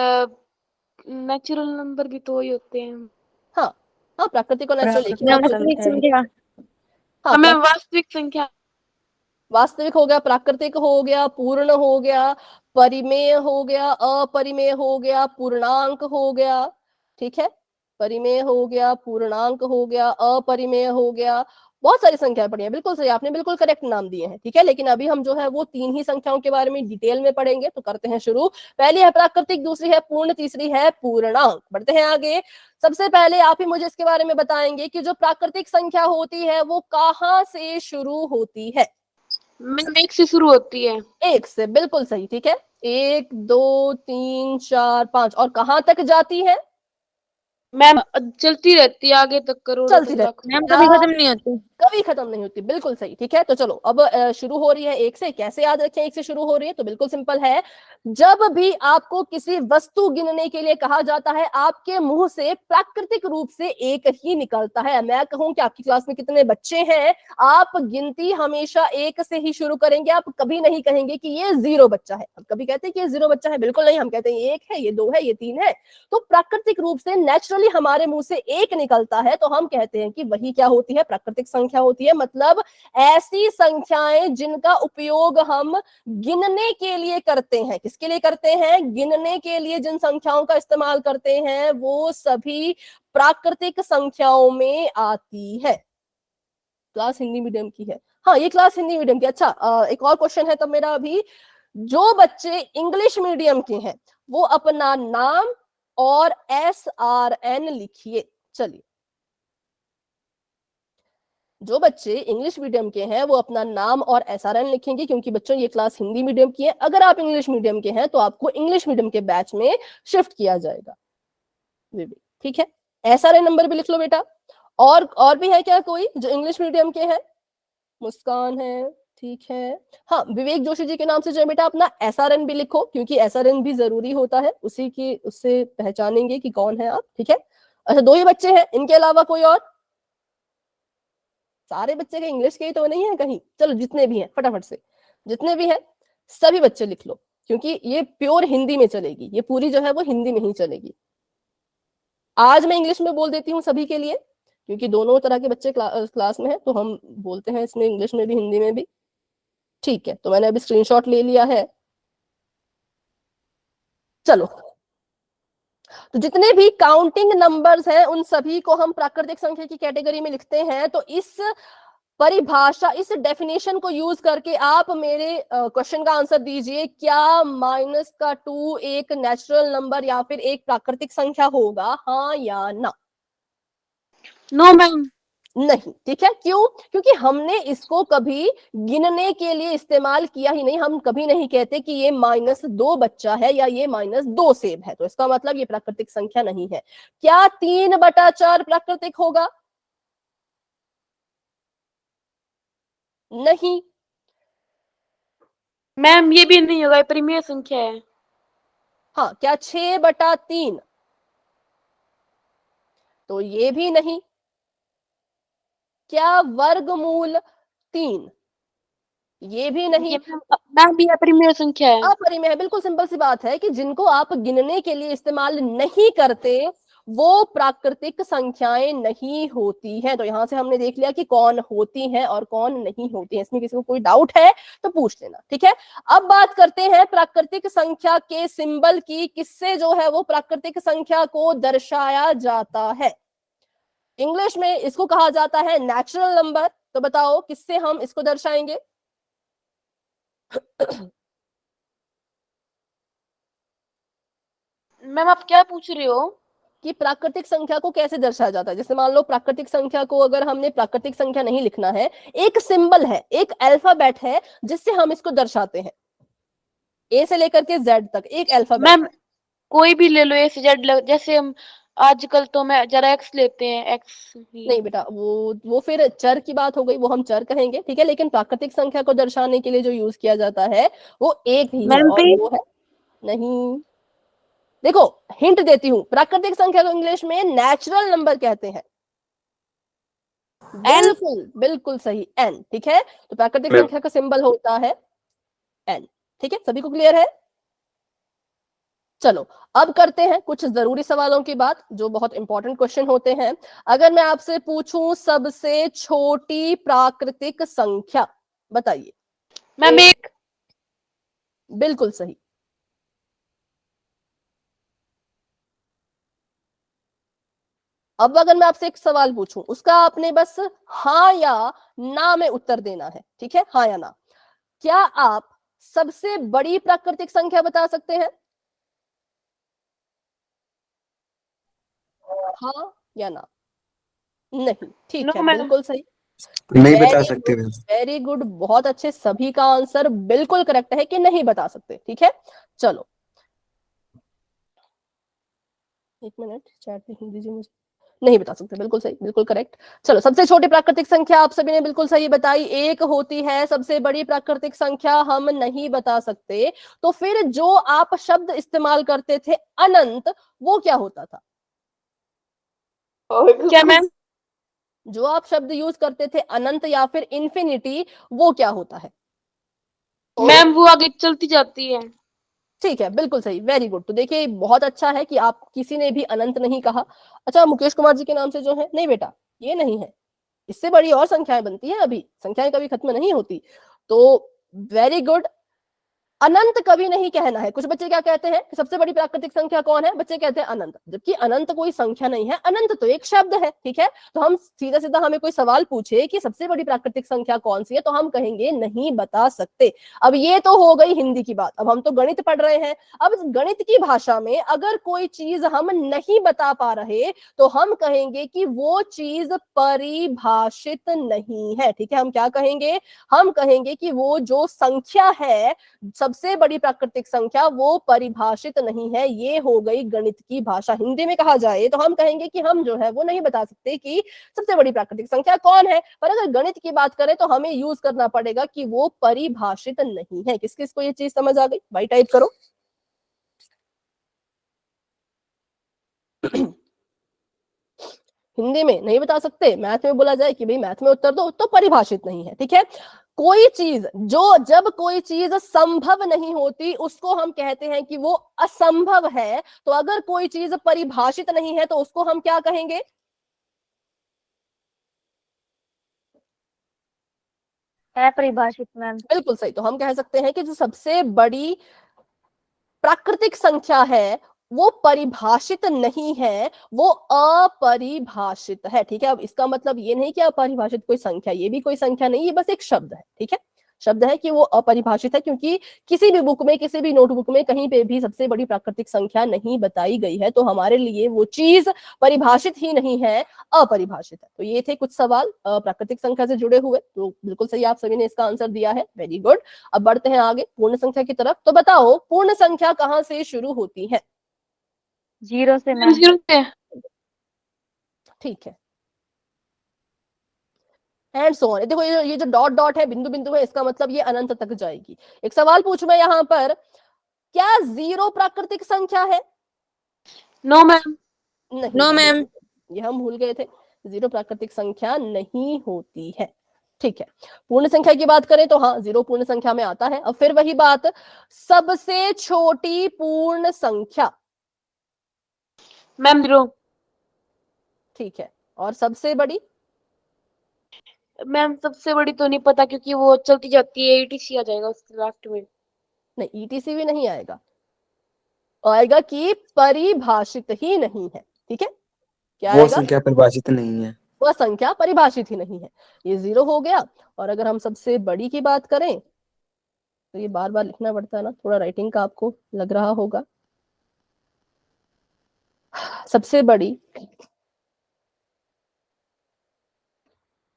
नेचुरल नंबर भी तो ही होते हैं। हाँ हाँ, प्राकृतिक और नेचुरल एक ही बात वास्तविक चलती है। संख्या। हाँ, हमें वास्तविक संख्या। वास्तविक हो गया, प्राकृतिक हो गया, पूर्ण हो गया, परिमेय हो गया, अपरिमेय हो गया, पूर्णांक हो गया। ठीक है, परिमेय हो गया, पूर्णांक हो गया, अपरिमेय हो गया, बहुत सारी संख्याएं पढ़ी हैं। बिल्कुल सही, आपने बिल्कुल करेक्ट नाम दिए हैं। ठीक है, लेकिन अभी हम जो है वो 3 ही संख्याओं के बारे में डिटेल में पढ़ेंगे। तो करते हैं शुरू। पहली है प्राकृतिक, दूसरी है पूर्ण, तीसरी है पूर्णांक। बढ़ते हैं आगे। सबसे पहले आप ही मुझे इसके बारे में बताएंगे कि जो प्राकृतिक संख्या होती है वो कहाँ से शुरू होती है? मैम 1 से शुरू होती है। 1 से, बिल्कुल सही। ठीक है, 1 2 3 4 5, और कहां तक जाती है? मैम चलती रहती है आगे तक, करोड़ों चलती तक, रहती लाखों। है, मैम कभी खत्म नहीं होती। कभी खत्म नहीं होती, बिल्कुल सही। ठीक है, तो चलो अब शुरू हो रही है 1 से। कैसे याद रखें 1 से शुरू हो रही है? तो बिल्कुल सिंपल है। जब भी आपको किसी वस्तु गिनने के लिए कहा जाता है, आपके मुंह से प्राकृतिक रूप से 1 ही निकलता है। मैं कहूं कि आपकी क्लास में कितने बच्चे हैं, आप गिनती हमेशा 1 से ही शुरू करेंगे। आप कभी नहीं कहेंगे कि ये 0 बच्चा है। हम कभी कहते हैं कि ये 0 बच्चा है? बिल्कुल नहीं, हम कहते हैं ये 1 है, ये 2 है, ये 3 है। तो प्राकृतिक रूप से नेचुरली हमारे मुंह से 1 निकलता है, तो हम कहते हैं कि वही क्या होती है? प्राकृतिक संख्या होती है। मतलब ऐसी संख्याएं जिनका उपयोग हम गिनने के लिए करते हैं। किसके लिए करते हैं? गिनने के लिए जिन संख्याओं का इस्तेमाल करते हैं वो सभी प्राकृतिक संख्याओं में आती है। क्लास हिंदी मीडियम की है। हाँ, ये क्लास हिंदी मीडियम की। अच्छा, एक और क्वेश्चन है तब मेरा अभी। जो बच्चे इंग्लिश मीडियम के हैं वो अपना नाम और SRN लिखिए। चलिए, जो बच्चे इंग्लिश मीडियम के हैं वो अपना नाम और SRN लिखेंगे, क्योंकि बच्चों ये क्लास हिंदी मीडियम की है। अगर आप इंग्लिश मीडियम के हैं तो आपको इंग्लिश मीडियम के बैच में शिफ्ट किया जाएगा। ठीक है, SRN नंबर भी लिख लो बेटा। और भी है क्या कोई जो इंग्लिश मीडियम के हैं? मुस्कान है, ठीक है। हाँ, विवेक जोशी जी के नाम से जो है बेटा अपना SRN भी लिखो, क्योंकि SRN भी जरूरी होता है, उसी की उससे पहचानेंगे कि कौन है आप। ठीक है, अच्छा 2 ही बच्चे हैं, इनके अलावा कोई और? सारे बच्चे के इंग्लिश के ही तो नहीं है कहीं? चलो जितने भी हैं फटाफट से, जितने भी हैं सभी बच्चे लिख लो, क्योंकि ये प्योर हिंदी में चलेगी। ये पूरी जो है वो हिंदी में ही चलेगी। आज मैं इंग्लिश में बोल देती हूँ सभी के लिए, क्योंकि दोनों तरह के बच्चे क्लास में हैं, तो हम बोलते हैं इसमें इंग्लिश में भी हिंदी में भी। ठीक है, तो मैंने अभी स्क्रीनशॉट ले लिया है। चलो, तो जितने भी काउंटिंग नंबर्स हैं उन सभी को हम प्राकृतिक संख्या की कैटेगरी में लिखते हैं। तो इस परिभाषा, इस डेफिनेशन को यूज करके आप मेरे क्वेश्चन का आंसर दीजिए। क्या -2 एक नेचुरल नंबर या फिर एक प्राकृतिक संख्या होगा? हाँ या ना? No ma'am. नहीं। ठीक है, क्यों? क्योंकि हमने इसको कभी गिनने के लिए इस्तेमाल किया ही नहीं। हम कभी नहीं कहते कि ये -2 बच्चा है या ये -2 सेब है, तो इसका मतलब ये प्राकृतिक संख्या नहीं है। क्या 3/4 प्राकृतिक होगा? नहीं। मैम ये भी नहीं होगा, ये परिमेय संख्या है। हाँ, क्या 6/3? तो ये भी नहीं। क्या वर्गमूल 3? ये भी नहीं। ये मैम भी अपरिमेय संख्या है। अपरिमेय है, बिल्कुल सिंपल सी बात है कि जिनको आप गिनने के लिए इस्तेमाल नहीं करते वो प्राकृतिक संख्याएं नहीं होती हैं। तो यहां से हमने देख लिया कि कौन होती हैं और कौन नहीं होती हैं। इसमें किसी को कोई डाउट है तो पूछ लेना। ठीक है, अब बात करते हैं प्राकृतिक संख्या के सिंबल की। किससे जो है वो प्राकृतिक संख्या को दर्शाया जाता है? इंग्लिश में इसको कहा जाता है नेचुरल नंबर। तो बताओ किससे हम इसको दर्शाएंगे? मैम आप क्या पूछ रहे हो? कि प्राकृतिक संख्या को कैसे दर्शाया जाता है। जैसे मान लो प्राकृतिक संख्या को अगर हमने प्राकृतिक संख्या नहीं लिखना है, एक सिंबल है, एक अल्फाबेट है जिससे हम इसको दर्शाते हैं। ए से लेकर के जेड तक एक अल्फाबेट मैम है। कोई भी ले लो, ए से जेड, जैसे हम आजकल तो मैं जरा एक्स लेते हैं, एक्स ही। नहीं बेटा, वो फिर चर की बात हो गई, वो हम चर कहेंगे, ठीक है। लेकिन प्राकृतिक संख्या को दर्शाने के लिए जो यूज किया जाता है वो एक ही है, मैम और पे वो है, नहीं, देखो हिंट देती हूँ, प्राकृतिक संख्या को इंग्लिश में नेचुरल नंबर कहते हैं। एन। बिल्कुल बिल्कुल सही, एन, ठीक है। तो प्राकृतिक मैम संख्या का सिंबल होता है एन, ठीक है, सभी को क्लियर है। चलो अब करते हैं कुछ जरूरी सवालों की बात, जो बहुत इंपॉर्टेंट क्वेश्चन होते हैं। अगर मैं आपसे पूछूं सबसे छोटी प्राकृतिक संख्या, बताइए। मैम एक। बिल्कुल सही। अब अगर मैं आपसे एक सवाल पूछूं, उसका आपने बस हाँ या ना में उत्तर देना है, ठीक है, हाँ या ना। क्या आप सबसे बड़ी प्राकृतिक संख्या बता सकते हैं? हाँ या ना? नहीं, ठीक नो है, मैम। बिल्कुल सही। नहीं बता वेरी सकते गुड, मैम। वेरी गुड, बहुत अच्छे, सभी का आंसर बिल्कुल करेक्ट है कि नहीं बता सकते, ठीक है। चलो एक मिनट, चैट लिख दीजिए मुझे। नहीं बता सकते, बिल्कुल सही, बिल्कुल करेक्ट। चलो सबसे छोटी प्राकृतिक संख्या आप सभी ने बिल्कुल सही बताई, एक होती है। सबसे बड़ी प्राकृतिक संख्या हम नहीं बता सकते। तो फिर जो आप शब्द इस्तेमाल करते थे अनंत, वो क्या होता था? क्या मैम? जो आप शब्द यूज करते थे अनंत या फिर इन्फिनिटी, वो क्या होता है? मैम वो आगे चलती जाती है। ठीक है, बिल्कुल सही, वेरी गुड। तो देखिए बहुत अच्छा है कि आप किसी ने भी अनंत नहीं कहा। अच्छा, मुकेश कुमार जी के नाम से जो है, नहीं बेटा ये नहीं है, इससे बड़ी और संख्याएं बनती हैं, अभी संख्याएं कभी खत्म नहीं होती। तो वेरी गुड, अनंत कभी नहीं कहना है। कुछ बच्चे क्या कहते हैं कि सबसे बड़ी प्राकृतिक संख्या कौन है, बच्चे कहते हैं अनंत, जबकि अनंत कोई संख्या नहीं है, अनंत तो एक शब्द है, ठीक है। तो हम सीधा सीधा हमें कोई सवाल पूछे कि सबसे बड़ी प्राकृतिक संख्या कौन सी है, तो हम कहेंगे नहीं बता सकते। अब ये तो हो गई हिंदी की बात, अब हम तो गणित पढ़ रहे हैं। अब गणित की भाषा में अगर कोई चीज हम नहीं बता पा रहे, तो हम कहेंगे कि वो चीज परिभाषित नहीं है, ठीक है। हम क्या कहेंगे? हम कहेंगे कि वो जो संख्या है, सबसे बड़ी प्राकृतिक संख्या, वो परिभाषित नहीं है। ये हो गई गणित की भाषा। हिंदी में कहा जाए तो हम कहेंगे कि हम जो है वो नहीं बता सकते कि सबसे बड़ी प्राकृतिक संख्या कौन है, पर अगर गणित की बात करें तो हमें यूज करना पड़ेगा कि वो परिभाषित नहीं है। किस किस को ये चीज समझ आ गई भाई? टाइप करो। हिंदी में नहीं बता सकते, मैथ में बोला जाए कि भाई मैथ में उत्तर दो, तो परिभाषित नहीं है, ठीक है। कोई चीज जो, जब कोई चीज संभव नहीं होती, उसको हम कहते हैं कि वो असंभव है। तो अगर कोई चीज परिभाषित नहीं है तो उसको हम क्या कहेंगे? परिभाषित मैम। बिल्कुल सही। तो हम कह सकते हैं कि जो सबसे बड़ी प्राकृतिक संख्या है वो परिभाषित नहीं है, वो अपरिभाषित है, ठीक है। अब इसका मतलब ये नहीं कि अपरिभाषित कोई संख्या, ये भी कोई संख्या नहीं, ये बस एक शब्द है, ठीक है। शब्द है कि वो अपरिभाषित है, क्योंकि किसी भी बुक में, किसी भी नोटबुक में कहीं पे भी सबसे बड़ी प्राकृतिक संख्या नहीं बताई गई है। तो हमारे लिए वो चीज परिभाषित ही नहीं है, अपरिभाषित है। तो ये थे कुछ सवाल प्राकृतिक संख्या से जुड़े हुए। तो बिल्कुल सही, आप सभी ने इसका आंसर दिया है, वेरी गुड। अब बढ़ते हैं आगे पूर्ण संख्या की तरफ। तो बताओ पूर्ण संख्या कहां से शुरू होती है? 0 से मैम मैम। 0 से। ठीक है, एंड सो ऑन। देखो ये जो डॉट डॉट है, बिंदु बिंदु है, इसका मतलब ये अनंत तक जाएगी। एक सवाल पूछूं मैं यहाँ पर, क्या 0 प्राकृतिक संख्या है? No ma'am. नहीं नो है, मैम। बिल्कुल ये हम भूल गए थे, 0 प्राकृतिक संख्या नहीं होती है, ठीक है। पूर्ण संख्या की बात करें तो हाँ 0 पूर्ण संख्या में आता है। अब फिर वही बात, सबसे छोटी पूर्ण संख्या? मैम 0। ठीक है, और सबसे बड़ी? मैम सबसे बड़ी तो नहीं पता, क्योंकि वो चलती जाती है, एटीसी आ जाएगा उसके लास्ट में। नहीं, ईटीसी भी नहीं आएगा, आएगा कि परिभाषित ही नहीं है, ठीक है। क्या वो आएगा? संख्या परिभाषित नहीं है। वह संख्या परिभाषित ही नहीं है। ये 0 हो गया। और अगर हम सबसे बड़ी की बात करें, तो ये बार बार लिखना पड़ता है ना, थोड़ा राइटिंग का आपको लग रहा होगा। सबसे बड़ी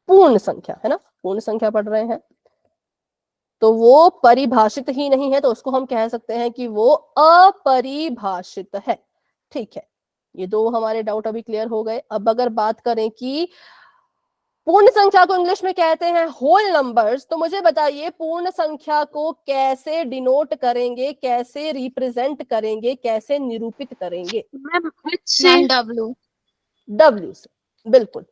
पूर्ण संख्या है ना, पूर्ण संख्या पढ़ रहे हैं, तो वो परिभाषित ही नहीं है, तो उसको हम कह सकते हैं कि वो अपरिभाषित है, ठीक है। ये दो हमारे डाउट अभी क्लियर हो गए। अब अगर बात करें कि पूर्ण संख्या को इंग्लिश में कहते हैं होल नंबर्स, तो मुझे बताइए पूर्ण संख्या को कैसे डिनोट करेंगे, कैसे रिप्रेजेंट करेंगे, कैसे निरूपित करेंगे? मैम H से मैम W। डब्ल्यू से, बिल्कुल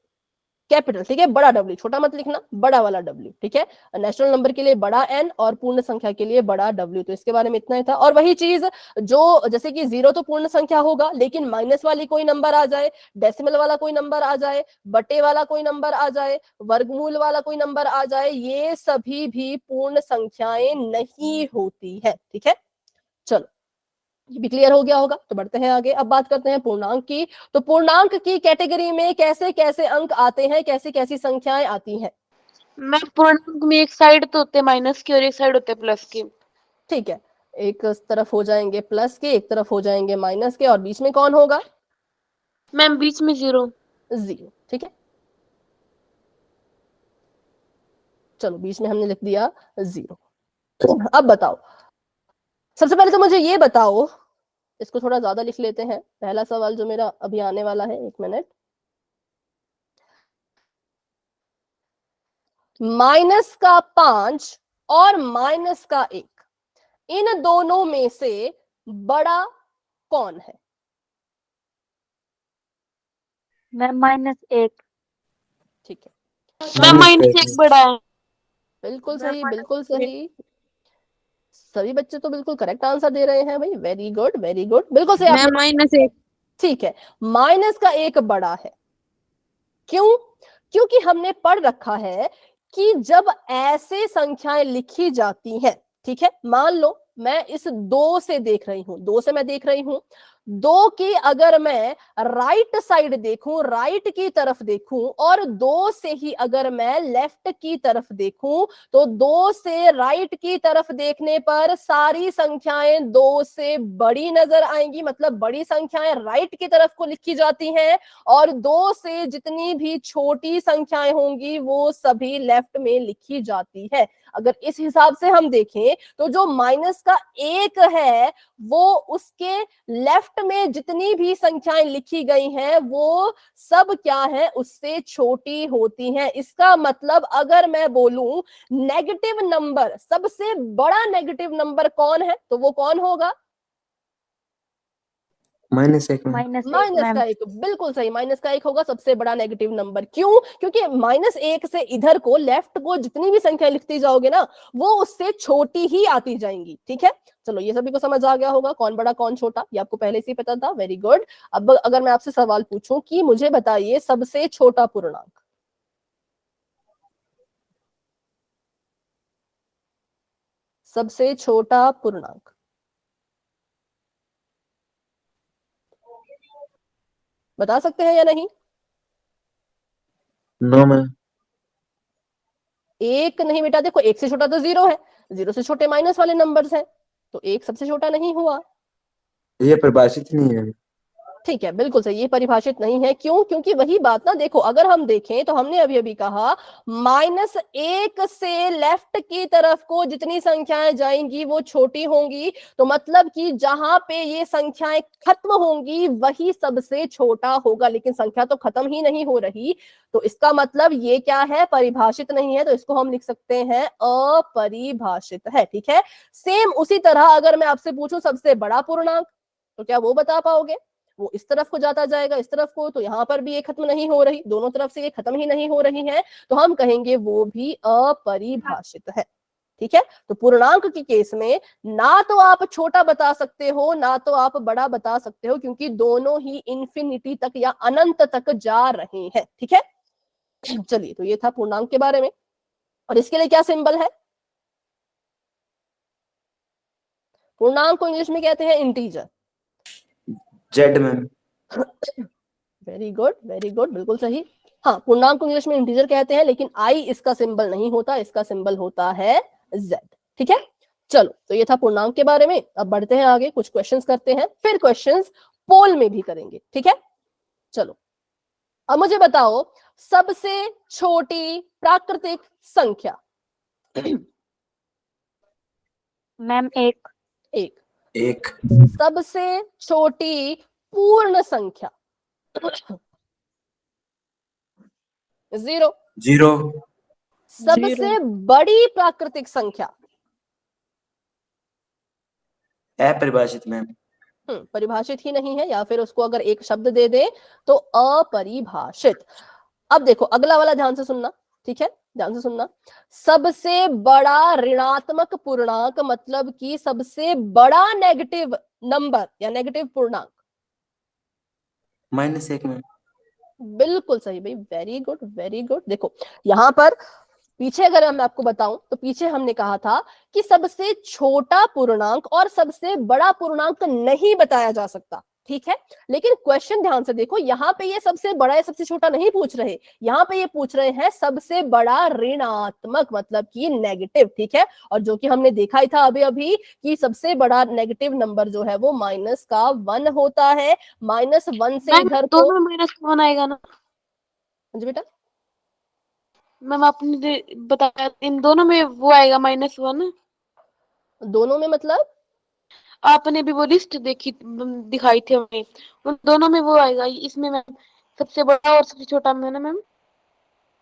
कैपिटल, ठीक है, बड़ा डब्ल्यू, छोटा मत लिखना, बड़ा वाला डब्ल्यू, ठीक है। नेचुरल नंबर के लिए बड़ा एन और पूर्ण संख्या के लिए बड़ा डब्ल्यू। तो इसके बारे में इतना ही था। और वही चीज जो जैसे कि 0 तो पूर्ण संख्या होगा, लेकिन माइनस वाली कोई नंबर आ जाए, डेसिमल वाला कोई नंबर आ जाए, बटे वाला कोई नंबर आ जाए, वर्गमूल वाला कोई नंबर आ जाए, ये सभी भी पूर्ण संख्याएं नहीं होती है, ठीक है। चलो ये भी क्लियर हो गया होगा, तो बढ़ते हैं आगे। अब बात करते हैं पूर्णांक की। तो पूर्णांक की कैटेगरी में कैसे कैसे अंक आते हैं, कैसी कैसी संख्याएं आती हैं? मैम पूर्णांक में एक साइड तो होते हैं माइनस की और एक साइड होते हैं प्लस की। ठीक है, एक तरफ हो जाएंगे प्लस के, एक तरफ हो जाएंगे माइनस के, और बीच में कौन होगा? मैम बीच में 0। 0, ठीक है। चलो बीच में हमने लिख दिया 0। अब बताओ, सबसे पहले तो मुझे ये बताओ, इसको थोड़ा ज्यादा लिख लेते हैं, पहला सवाल जो मेरा अभी आने वाला है, 1 मिनट। -5 और -1, इन दोनों में से बड़ा कौन है? मैम -1। ठीक है, मैम -1। -1 बड़ा है। बिल्कुल सही, बिल्कुल सही। सभी बच्चे तो बिल्कुल करेक्ट आंसर दे रहे हैं भाई, वेरी गुड वेरी गुड, बिल्कुल सही आपने। -1। ठीक है, -1 बड़ा है। क्यों? क्योंकि हमने पढ़ रखा है कि जब ऐसे संख्याएं लिखी जाती हैं, ठीक है, मान लो मैं इस 2 से देख रही हूं, 2 से मैं देख रही हूं, 2 की अगर मैं राइट साइड देखूं, राइट की तरफ देखूं, और 2 से ही अगर मैं लेफ्ट की तरफ देखूं, तो 2 से राइट की तरफ देखने पर सारी संख्याएं 2 से बड़ी नजर आएंगी, मतलब बड़ी संख्याएं राइट की तरफ को लिखी जाती हैं, और 2 से जितनी भी छोटी संख्याएं होंगी वो सभी लेफ्ट में लिखी जाती है। अगर इस हिसाब से हम देखें तो जो -1 है वो उसके लेफ्ट में जितनी भी संख्याएं लिखी गई हैं वो सब क्या है, उससे छोटी होती हैं। इसका मतलब अगर मैं बोलूं नेगेटिव नंबर, सबसे बड़ा नेगेटिव नंबर कौन है, तो वो कौन होगा? -1 में। -1 मैम। -1, बिल्कुल सही, -1 होगा सबसे बड़ा नेगेटिव नंबर। क्यों? क्योंकि -1 से इधर को, लेफ्ट को जितनी भी संख्या लिखती जाओगे ना वो उससे छोटी ही आती जाएंगी, ठीक है। चलो ये सभी को समझ आ गया होगा कौन बड़ा कौन छोटा, ये आपको पहले से ही पता था, वेरी गुड। अब अगर मैं आपसे सवाल पूछूं कि मुझे बताइए सबसे छोटा पूर्णांक, सबसे छोटा पूर्णांक बता सकते हैं या नहीं? 9 में। 1 नहीं बेटा, देखो 1 से छोटा तो 0 है, 0 से छोटे माइनस वाले नंबर्स हैं, तो 1 सबसे छोटा नहीं हुआ। ये परिभाषित नहीं है। ठीक है, बिल्कुल सही, ये परिभाषित नहीं है। क्यों? क्योंकि वही बात ना, देखो अगर हम देखें तो हमने अभी अभी कहा -1 से लेफ्ट की तरफ को जितनी संख्याएं जाएंगी वो छोटी होंगी, तो मतलब कि जहां पे ये संख्याएं खत्म होंगी वही सबसे छोटा होगा, लेकिन संख्या तो खत्म ही नहीं हो रही, तो इसका मतलब ये क्या है, परिभाषित नहीं है, तो इसको हम लिख सकते हैं अपरिभाषित है, ठीक है। सेम उसी तरह अगर मैं आपसे पूछूं सबसे बड़ा पूर्णांक, तो क्या वो बता पाओगे? वो इस तरफ को जाता जाएगा, इस तरफ को, तो यहां पर भी ये खत्म नहीं हो रही, दोनों तरफ से ये खत्म ही नहीं हो रही है, तो हम कहेंगे वो भी अपरिभाषित है, ठीक है। तो पूर्णांक के केस में ना तो आप छोटा बता सकते हो ना तो आप बड़ा बता सकते हो, क्योंकि दोनों ही इंफिनिटी तक या अनंत तक जा रहे हैं, ठीक है। चलिए, तो ये था पूर्णांक के बारे में। और इसके लिए क्या सिंबल है? पूर्णांक को इंग्लिश में कहते हैं इंटीजर। Z में। वेरी गुड वेरी गुड, बिल्कुल सही। हाँ, पूर्णांक को इंग्लिश में इंटीजर कहते हैं, लेकिन आई इसका सिंबल नहीं होता, इसका सिंबल होता है Z, ठीक है। चलो, तो ये था पूर्णांक के बारे में। अब बढ़ते हैं आगे, कुछ क्वेश्चंस करते हैं, फिर क्वेश्चंस पोल में भी करेंगे, ठीक है। चलो, अब मुझे बताओ सबसे छोटी प्राकृतिक संख्या। मैम 1। 1। 1। सबसे छोटी पूर्ण संख्या 0। 0 सबसे बड़ी प्राकृतिक संख्या अपरिभाषित मैम। परिभाषित ही नहीं है, या फिर उसको अगर एक शब्द दे दे तो अपरिभाषित। अब देखो अगला वाला ध्यान से सुनना, ठीक है, ध्यान से सुनना। सबसे बड़ा ऋणात्मक पूर्णांक मतलब कि सबसे बड़ा नेगेटिव नंबर या नेगेटिव पूर्णांक। -1 मैम। बिल्कुल सही भाई, वेरी गुड वेरी गुड। देखो यहाँ पर पीछे अगर मैं आपको बताऊं तो पीछे हमने कहा था कि सबसे छोटा पूर्णांक और सबसे बड़ा पूर्णांक नहीं बताया जा सकता, ठीक है। लेकिन क्वेश्चन ध्यान से देखो, यहाँ पे ये सबसे बड़ा या सबसे छोटा नहीं पूछ रहे, यहाँ पे ये पूछ रहे हैं सबसे बड़ा ऋणात्मक मतलब कि नेगेटिव, ठीक है। और जो कि हमने देखा ही था अभी अभी कि सबसे बड़ा नेगेटिव नंबर जो है वो -1 होता है। -1 से मैम इधर को दोनों में -1 आएगा ना? जी बेटा, मैम आपने बताया इन दोनों में वो आएगा -1। दोनों में मतलब आपने भी वो लिस्ट दिखाई थी हमें, उन दोनों में वो आएगा। इसमें मैम सबसे बड़ा और सबसे छोटा में है ना मैम?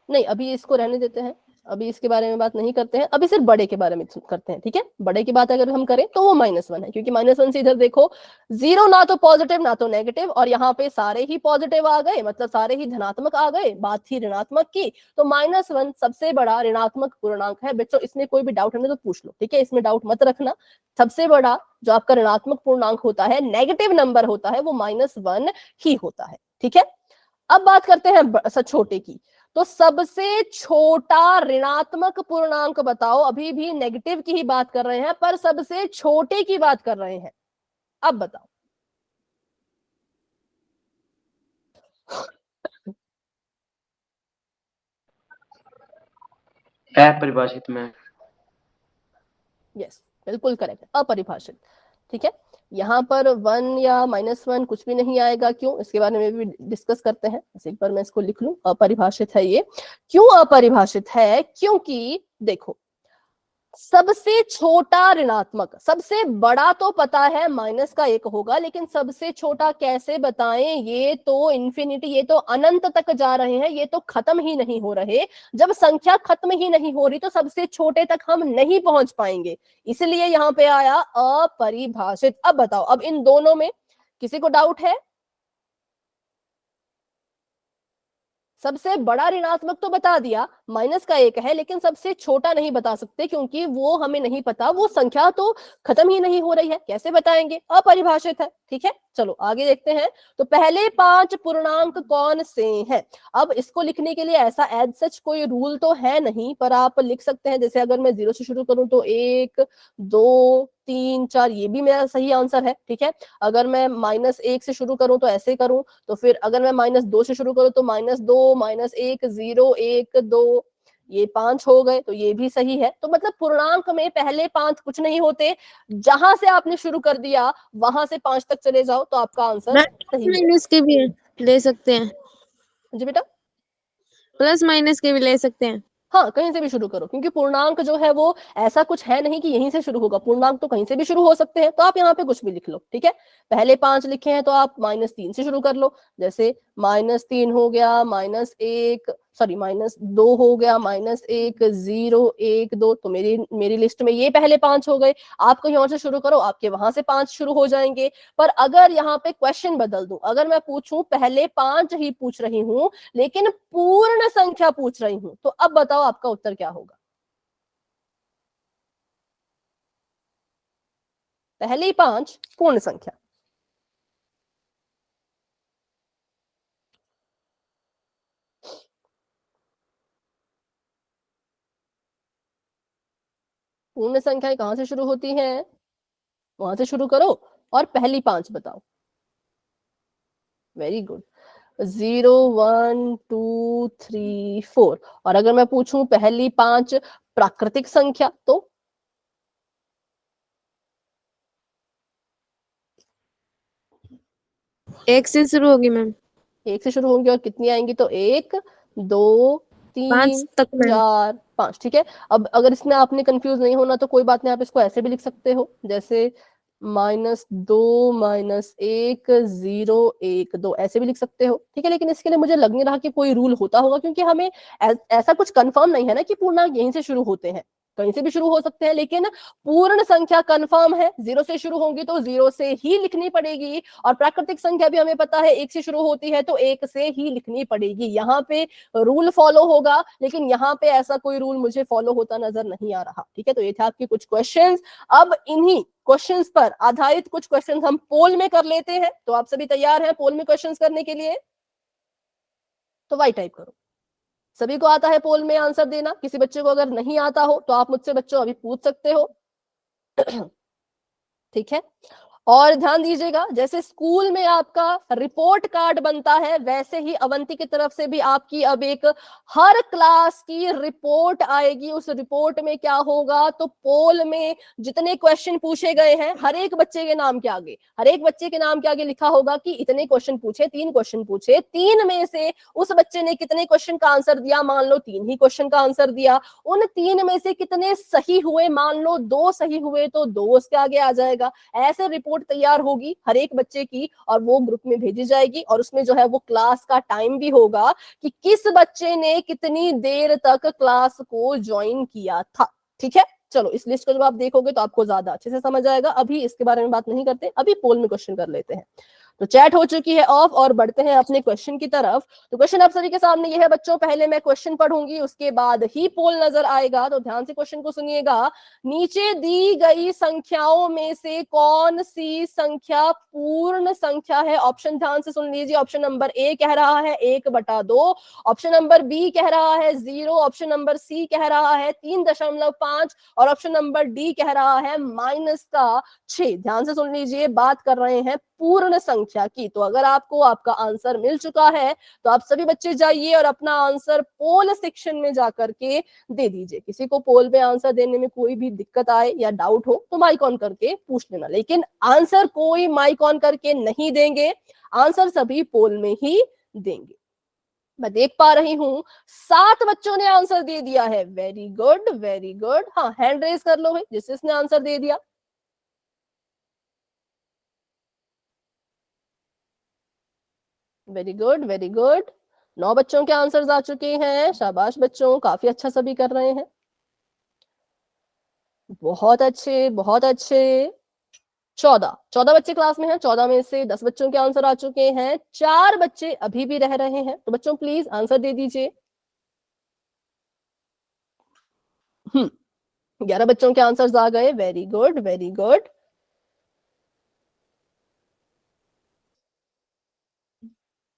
नहीं, अभी इसको रहने देते हैं, अभी इसके बारे में बात नहीं करते हैं, अभी सिर्फ बड़े के बारे में करते हैं, ठीक है। बड़े की बात अगर हम करें तो वो -1 है, क्योंकि -1 से इधर देखो 0 ना तो पॉजिटिव ना तो नेगेटिव, और यहाँ पे सारे ही पॉजिटिव आ गए, मतलब सारे ही धनात्मक आ गए, बात थी ऋणात्मक की। तो -1 सबसे बड़ा ऋणात्मक पूर्णांक है। बच्चों इसमें कोई भी डाउट है तो पूछ लो, ठीक है, इसमें डाउट मत रखना। सबसे बड़ा जो आपका ऋणात्मक पूर्णांक होता है, नेगेटिव नंबर होता है, वो -1 ही होता है, ठीक है। अब बात करते हैं छोटे की। तो सबसे छोटा ऋणात्मक पूर्णांक बताओ, अभी भी नेगेटिव की ही बात कर रहे हैं पर सबसे छोटे की बात कर रहे हैं, अब बताओ। अपरिभाषित मैम। यस बिल्कुल करेक्ट, अपरिभाषित, ठीक है। यहाँ पर 1 या -1 कुछ भी नहीं आएगा, क्यों, इसके बारे में भी डिस्कस करते हैं। एक बार मैं इसको लिख लूं, अपरिभाषित है ये। क्यों अपरिभाषित है? क्योंकि देखो सबसे छोटा ऋणात्मक, सबसे बड़ा तो पता है -1 होगा, लेकिन सबसे छोटा कैसे बताएं? ये तो इन्फिनिटी, ये तो अनंत तक जा रहे हैं, ये तो खत्म ही नहीं हो रहे। जब संख्या खत्म ही नहीं हो रही तो सबसे छोटे तक हम नहीं पहुंच पाएंगे, इसलिए यहाँ पे आया अपरिभाषित। अब बताओ, अब इन दोनों में किसी को डाउट है? सबसे बड़ा ऋणात्मक तो बता दिया, -1 है, लेकिन सबसे छोटा नहीं बता सकते क्योंकि वो हमें नहीं पता, वो संख्या तो खत्म ही नहीं हो रही है, कैसे बताएंगे? अपरिभाषित है, ठीक है। चलो आगे देखते हैं। तो पहले 5 पूर्णांक कौन से हैं? अब इसको लिखने के लिए ऐसा एज सच कोई रूल तो है नहीं, पर आप लिख सकते हैं। जैसे अगर मैं 0 से शुरू करूं तो 1 2 3 4, ये भी मेरा सही आंसर है, ठीक है। अगर मैं -1 से शुरू करूं तो ऐसे करूं, तो फिर अगर मैं -2 से शुरू करूं तो -2 -1 0 1 2, ये 5 हो गए, तो ये भी सही है। तो मतलब पूर्णांक में पहले 5 कुछ नहीं होते, जहां से आपने शुरू कर दिया वहां से 5 तक चले जाओ तो आपका आंसर सही है। माइनस के भी ले सकते हैं, जी बेटा, प्लस माइनस के भी ले सकते हैं। हाँ कहीं से भी शुरू करो, क्योंकि पूर्णांक जो है वो ऐसा कुछ है नहीं कि यहीं से शुरू होगा, पूर्णांक तो कहीं से भी शुरू हो सकते हैं। तो आप यहाँ पे कुछ भी लिख लो, ठीक है। पहले 5 लिखे हैं तो आप -3 से शुरू कर लो, जैसे -3 हो गया, -1 सॉरी -2 हो गया, -1 0 1 2, तो मेरी लिस्ट में ये पहले 5 हो गए। आप कहीं और से शुरू करो, आपके वहां से 5 शुरू हो जाएंगे। पर अगर यहाँ पे क्वेश्चन बदल दूं, अगर मैं पूछूं पहले 5 ही पूछ रही हूं लेकिन पूर्ण संख्या पूछ रही हूं, तो अब बताओ आपका उत्तर क्या होगा? पहले 5 पूर्ण संख्या। पूर्ण संख्याएं कहां से शुरू होती हैं? वहां से शुरू करो और पहली 5 बताओ। Very good. 0 1 2 3 4। और अगर मैं पूछूं पहली 5 प्राकृतिक संख्या तो? एक से शुरू होगी मैम, 1 से शुरू होंगी और कितनी आएंगी? तो 1 2 5 3 तक मैम। 4 5, ठीक है। अब अगर इसमें आपने कंफ्यूज नहीं होना तो कोई बात नहीं, आप इसको ऐसे भी लिख सकते हो, जैसे -2 -1 0 1 2 ऐसे भी लिख सकते हो, ठीक है। लेकिन इसके लिए मुझे लग नहीं रहा कि कोई रूल होता होगा, क्योंकि हमें ऐसा कुछ कंफर्म नहीं है ना कि पूर्णांक यहीं से शुरू होते हैं, कहीं से भी शुरू हो सकते हैं। लेकिन पूर्ण संख्या कंफर्म है, 0 से शुरू होंगी तो 0 से ही लिखनी पड़ेगी, और प्राकृतिक संख्या भी हमें पता है 1 से शुरू होती है तो 1 से ही लिखनी पड़ेगी। यहाँ पे रूल फॉलो होगा, लेकिन यहाँ पे ऐसा कोई रूल मुझे फॉलो होता नजर नहीं आ रहा, ठीक है। तो ये थे आपके कुछ क्वेश्चंस। अब इन्हीं क्वेश्चंस पर आधारित कुछ क्वेश्चंस हम पोल में कर लेते हैं। तो आप सभी तैयार हैं पोल में क्वेश्चंस करने के लिए? तो वाई टाइप करो। सभी को आता है पोल में आंसर देना? किसी बच्चे को अगर नहीं आता हो तो आप मुझसे बच्चों अभी पूछ सकते हो। ठीक है। और ध्यान दीजिएगा, जैसे स्कूल में आपका रिपोर्ट कार्ड बनता है, वैसे ही अवंती की तरफ से भी आपकी अब एक हर क्लास की रिपोर्ट आएगी। उस रिपोर्ट में क्या होगा, तो पोल में जितने क्वेश्चन पूछे गए हैं, हर एक बच्चे के नाम के आगे, हर एक बच्चे के नाम के आगे लिखा होगा कि इतने क्वेश्चन पूछे, 3 क्वेश्चन पूछे, 3 में से उस बच्चे ने कितने क्वेश्चन का आंसर दिया। मान लो 3 ही क्वेश्चन का आंसर दिया, उन 3 में से कितने सही हुए, मान लो 2 सही हुए तो 2 उसके आगे आ जाएगा। ऐसे रिपोर्ट तैयार होगी हर एक बच्चे की, और वो ग्रुप में भेजी जाएगी, और उसमें जो है वो क्लास का टाइम भी होगा कि किस बच्चे ने कितनी देर तक क्लास को ज्वाइन किया था, ठीक है। चलो इस लिस्ट को जब आप देखोगे तो आपको ज्यादा अच्छे से समझ आएगा। अभी इसके बारे में बात नहीं करते, अभी पोल में क्वेश्चन कर लेते हैं। तो चैट हो चुकी है ऑफ, और बढ़ते हैं अपने क्वेश्चन की तरफ। तो क्वेश्चन आप सभी के सामने ये है बच्चों, पहले मैं क्वेश्चन पढ़ूंगी, उसके बाद ही पोल नजर आएगा। तो ध्यान से क्वेश्चन को सुनिएगा। नीचे दी गई संख्याओं में से कौन सी संख्या पूर्ण संख्या है? ऑप्शन ध्यान से सुन लीजिए। ऑप्शन नंबर ए कह रहा है 1/2, ऑप्शन नंबर बी कह रहा है 0, ऑप्शन नंबर सी कह रहा है 3.5, और ऑप्शन नंबर डी कह रहा है -6। ध्यान से सुन लीजिए, बात कर रहे हैं पूर्ण संख्या की। तो अगर आपको आपका आंसर मिल चुका है तो आप सभी बच्चे जाइए और अपना आंसर पोल सेक्शन में जाकर के दे दीजिए। किसी को पोल में आंसर देने में कोई भी दिक्कत आए या डाउट हो तो माइक ऑन करके पूछ लेना, लेकिन आंसर कोई माइक ऑन करके नहीं देंगे, आंसर सभी पोल में ही देंगे। मैं देख पा रही हूं 7 बच्चों ने आंसर दे दिया है। Very good, very good. हाँ, हैंड रेज कर लो भाई जिसने आंसर दे दिया। Very good, very good. 9 बच्चों के आंसर्स आ चुके हैं। शाबाश बच्चों, काफी अच्छा सभी कर रहे हैं। बहुत अच्छे, बहुत अच्छे। 14 बच्चे क्लास में हैं। 14 में से 10 बच्चों के आंसर आ चुके हैं। 4 बच्चे अभी भी रह रहे हैं। तो बच्चों प्लीज आंसर दे दीजिए। 11 बच्चों के आंसर्स आ गए। Very good, very good.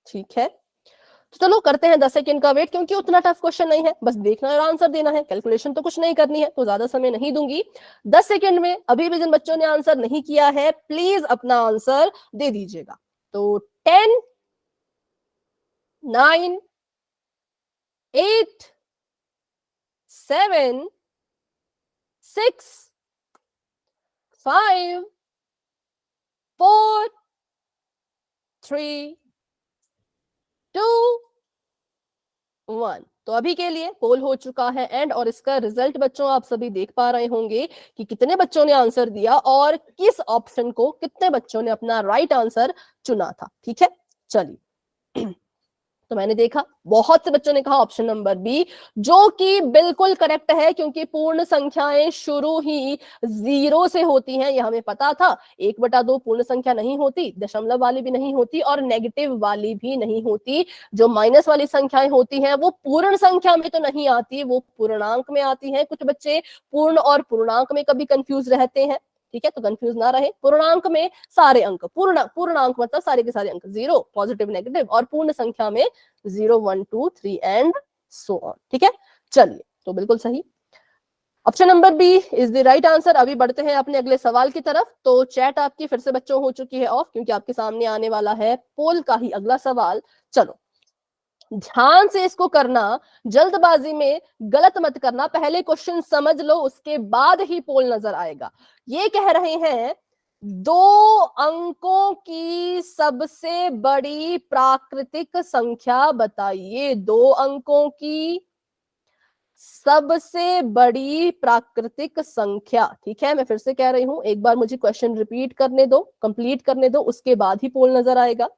ठीक है, तो चलो करते हैं 10 सेकंड का वेट, क्योंकि उतना टफ क्वेश्चन नहीं है, बस देखना है और आंसर देना है। कैलकुलेशन तो कुछ नहीं करनी है, तो ज्यादा समय नहीं दूंगी। 10 सेकंड में अभी भी जिन बच्चों ने आंसर नहीं किया है प्लीज अपना आंसर दे दीजिएगा। तो 10 9 8 7 6 5 4 3 2 1। तो अभी के लिए पोल हो चुका है एंड, और इसका रिजल्ट बच्चों आप सभी देख पा रहे होंगे कि कितने बच्चों ने आंसर दिया और किस ऑप्शन को कितने बच्चों ने अपना राइट आंसर चुना था। ठीक है, चलिए। तो मैंने देखा बहुत से बच्चों ने कहा ऑप्शन नंबर बी, जो कि बिल्कुल करेक्ट है, क्योंकि पूर्ण संख्याएं शुरू ही 0 से होती हैं। यह हमें पता था। 1/2 पूर्ण संख्या नहीं होती, दशमलव वाली भी नहीं होती और नेगेटिव वाली भी नहीं होती। जो माइनस वाली संख्याएं होती हैं वो पूर्ण संख्या में तो नहीं आती, वो पूर्णांक में आती हैं। कुछ बच्चे पूर्ण और पूर्णांक में कभी कंफ्यूज रहते हैं, ठीक है, तो कंफ्यूज ना रहे। पूर्णांक में सारे अंक, पूर्णांक मतलब सारे के सारे अंक 0, पॉजिटिव, नेगेटिव, और पूर्ण संख्या में 0 1 2 3 एंड सो ऑन। ठीक है, चलिए, तो बिल्कुल सही option number B is the right answer. अभी बढ़ते हैं अपने अगले सवाल की तरफ। तो चैट आपकी फिर से बच्चों हो चुकी है ऑफ, क्योंकि आपके सामने आने वाला है पोल का ही अगला सवाल। चलो ध्यान से इसको करना, जल्दबाजी में गलत मत करना। पहले क्वेश्चन समझ लो, उसके बाद ही पोल नजर आएगा। ये कह रहे हैं 2 अंकों की सबसे बड़ी प्राकृतिक संख्या बताइए। 2 अंकों की सबसे बड़ी प्राकृतिक संख्या। ठीक है, मैं फिर से कह रही हूं, एक बार मुझे क्वेश्चन रिपीट करने दो, कंप्लीट करने दो, उसके बाद ही पोल नजर आएगा।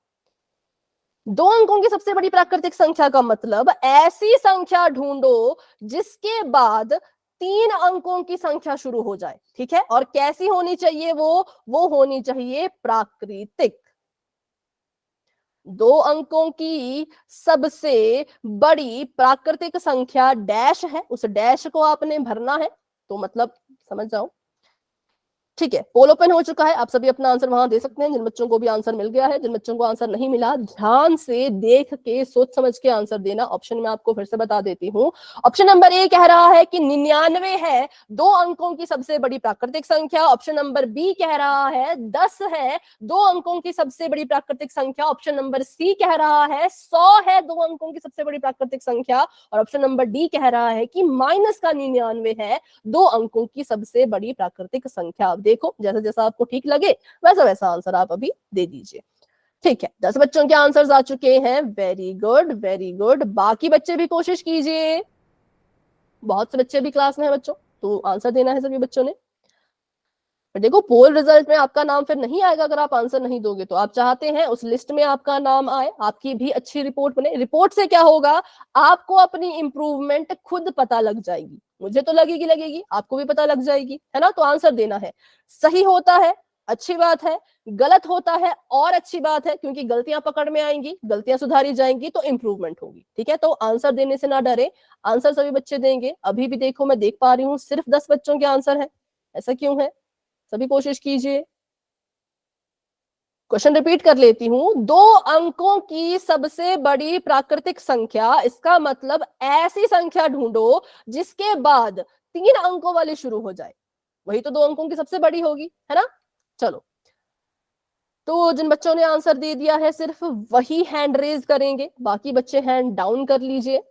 2 अंकों की सबसे बड़ी प्राकृतिक संख्या का मतलब ऐसी संख्या ढूंढो जिसके बाद 3 अंकों की संख्या शुरू हो जाए। ठीक है, और कैसी होनी चाहिए वो होनी चाहिए प्राकृतिक। 2 अंकों की सबसे बड़ी प्राकृतिक संख्या डैश है, उस डैश को आपने भरना है, तो मतलब समझ जाओ। ठीक है, पोल ओपन हो चुका है, आप सभी अपना आंसर वहां दे सकते हैं। जिन बच्चों को भी आंसर मिल गया है, जिन बच्चों को आंसर नहीं मिला, ध्यान से देख के सोच समझ के आंसर देना। ऑप्शन में आपको फिर से बता देती हूँ। ऑप्शन नंबर ए कह रहा है कि 99 है 2 अंकों की सबसे बड़ी प्राकृतिक संख्या। ऑप्शन नंबर बी कह रहा है 10 है 2 अंकों की सबसे बड़ी प्राकृतिक संख्या। ऑप्शन नंबर सी कह रहा है 100 है 2 अंकों की सबसे बड़ी प्राकृतिक संख्या। और ऑप्शन नंबर डी कह रहा है कि माइनस का 99 है 2 अंकों की सबसे बड़ी प्राकृतिक संख्या। देखो, जैसा जैसा आपको ठीक लगे वैसा वैसा आंसर आप अभी दे दीजिए। ठीक है, 10 बच्चों के आंसर्स आ चुके हैं। Very good, very good. बाकी बच्चे भी कोशिश कीजिए, बहुत से बच्चे भी क्लास में हैं बच्चों, तो आंसर देना है सभी बच्चों ने। देखो, पोल रिजल्ट में आपका नाम फिर नहीं आएगा अगर आप आंसर नहीं दोगे तो। आप चाहते हैं उस लिस्ट में आपका नाम आए, आपकी भी अच्छी रिपोर्ट बने। रिपोर्ट से क्या होगा, आपको अपनी इंप्रूवमेंट खुद पता लग जाएगी। मुझे तो लगेगी, आपको भी पता लग जाएगी, है ना। तो आंसर देना है। सही होता है अच्छी बात है, गलत होता है और अच्छी बात है, क्योंकि गलतियां पकड़ में आएंगी, गलतियां सुधारी जाएंगी तो इंप्रूवमेंट होगी। ठीक है, तो आंसर देने से ना डरे, आंसर सभी बच्चे देंगे। अभी भी देखो, मैं देख पा रही हूँ सिर्फ 10 बच्चों के आंसर है। ऐसा क्यों है? सभी कोशिश कीजिए। क्वेश्चन रिपीट कर लेती हूं। 2 अंकों की सबसे बड़ी प्राकृतिक संख्या, इसका मतलब ऐसी संख्या ढूंढो जिसके बाद 3 अंकों वाली शुरू हो जाए, वही तो 2 अंकों की सबसे बड़ी होगी, है ना। चलो, तो जिन बच्चों ने आंसर दे दिया है सिर्फ वही हैंड रेज करेंगे, बाकी बच्चे हैंड डाउन कर लीजिए।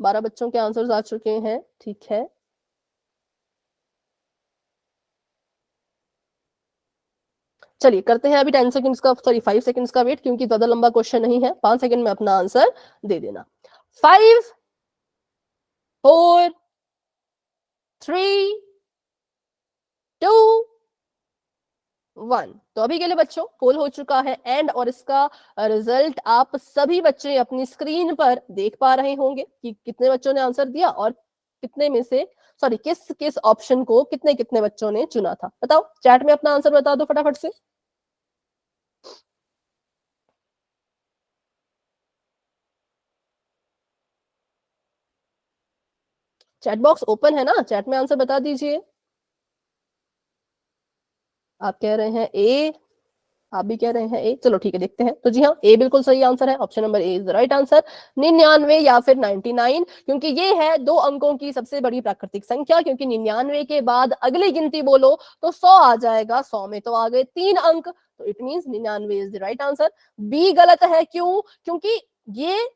बारह बच्चों के आंसर्स आ चुके हैं। ठीक है, चलिए करते हैं अभी 10 सेकंड्स का, सॉरी 5 सेकंड्स का वेट, क्योंकि ज्यादा लंबा क्वेश्चन नहीं है। 5 सेकंड में अपना आंसर दे देना। 5 4 3 2 1। तो अभी के लिए बच्चों पोल हो चुका है एंड, और इसका रिजल्ट आप सभी बच्चे अपनी स्क्रीन पर देख पा रहे होंगे कि कितने बच्चों ने आंसर दिया और कितने में से, सॉरी किस किस ऑप्शन को कितने कितने बच्चों ने चुना था। बताओ, चैट में अपना आंसर बता दो फटाफट से। चैट बॉक्स ओपन है ना, चैट में आंसर बता दीजिए। आप कह रहे हैं ए, आप भी कह रहे हैं ए, चलो ठीक है देखते हैं। तो जी हाँ, ए बिल्कुल सही आंसर है। Option number A is the right answer. 99 या फिर 99, क्योंकि ये है 2 अंकों की सबसे बड़ी प्राकृतिक संख्या, क्योंकि 99 के बाद अगली गिनती बोलो तो 100 आ जाएगा। 100 में तो आ गए 3 अंक, तो it means 99 is the right answer. B गलत है, क्यों? क्योंकि ये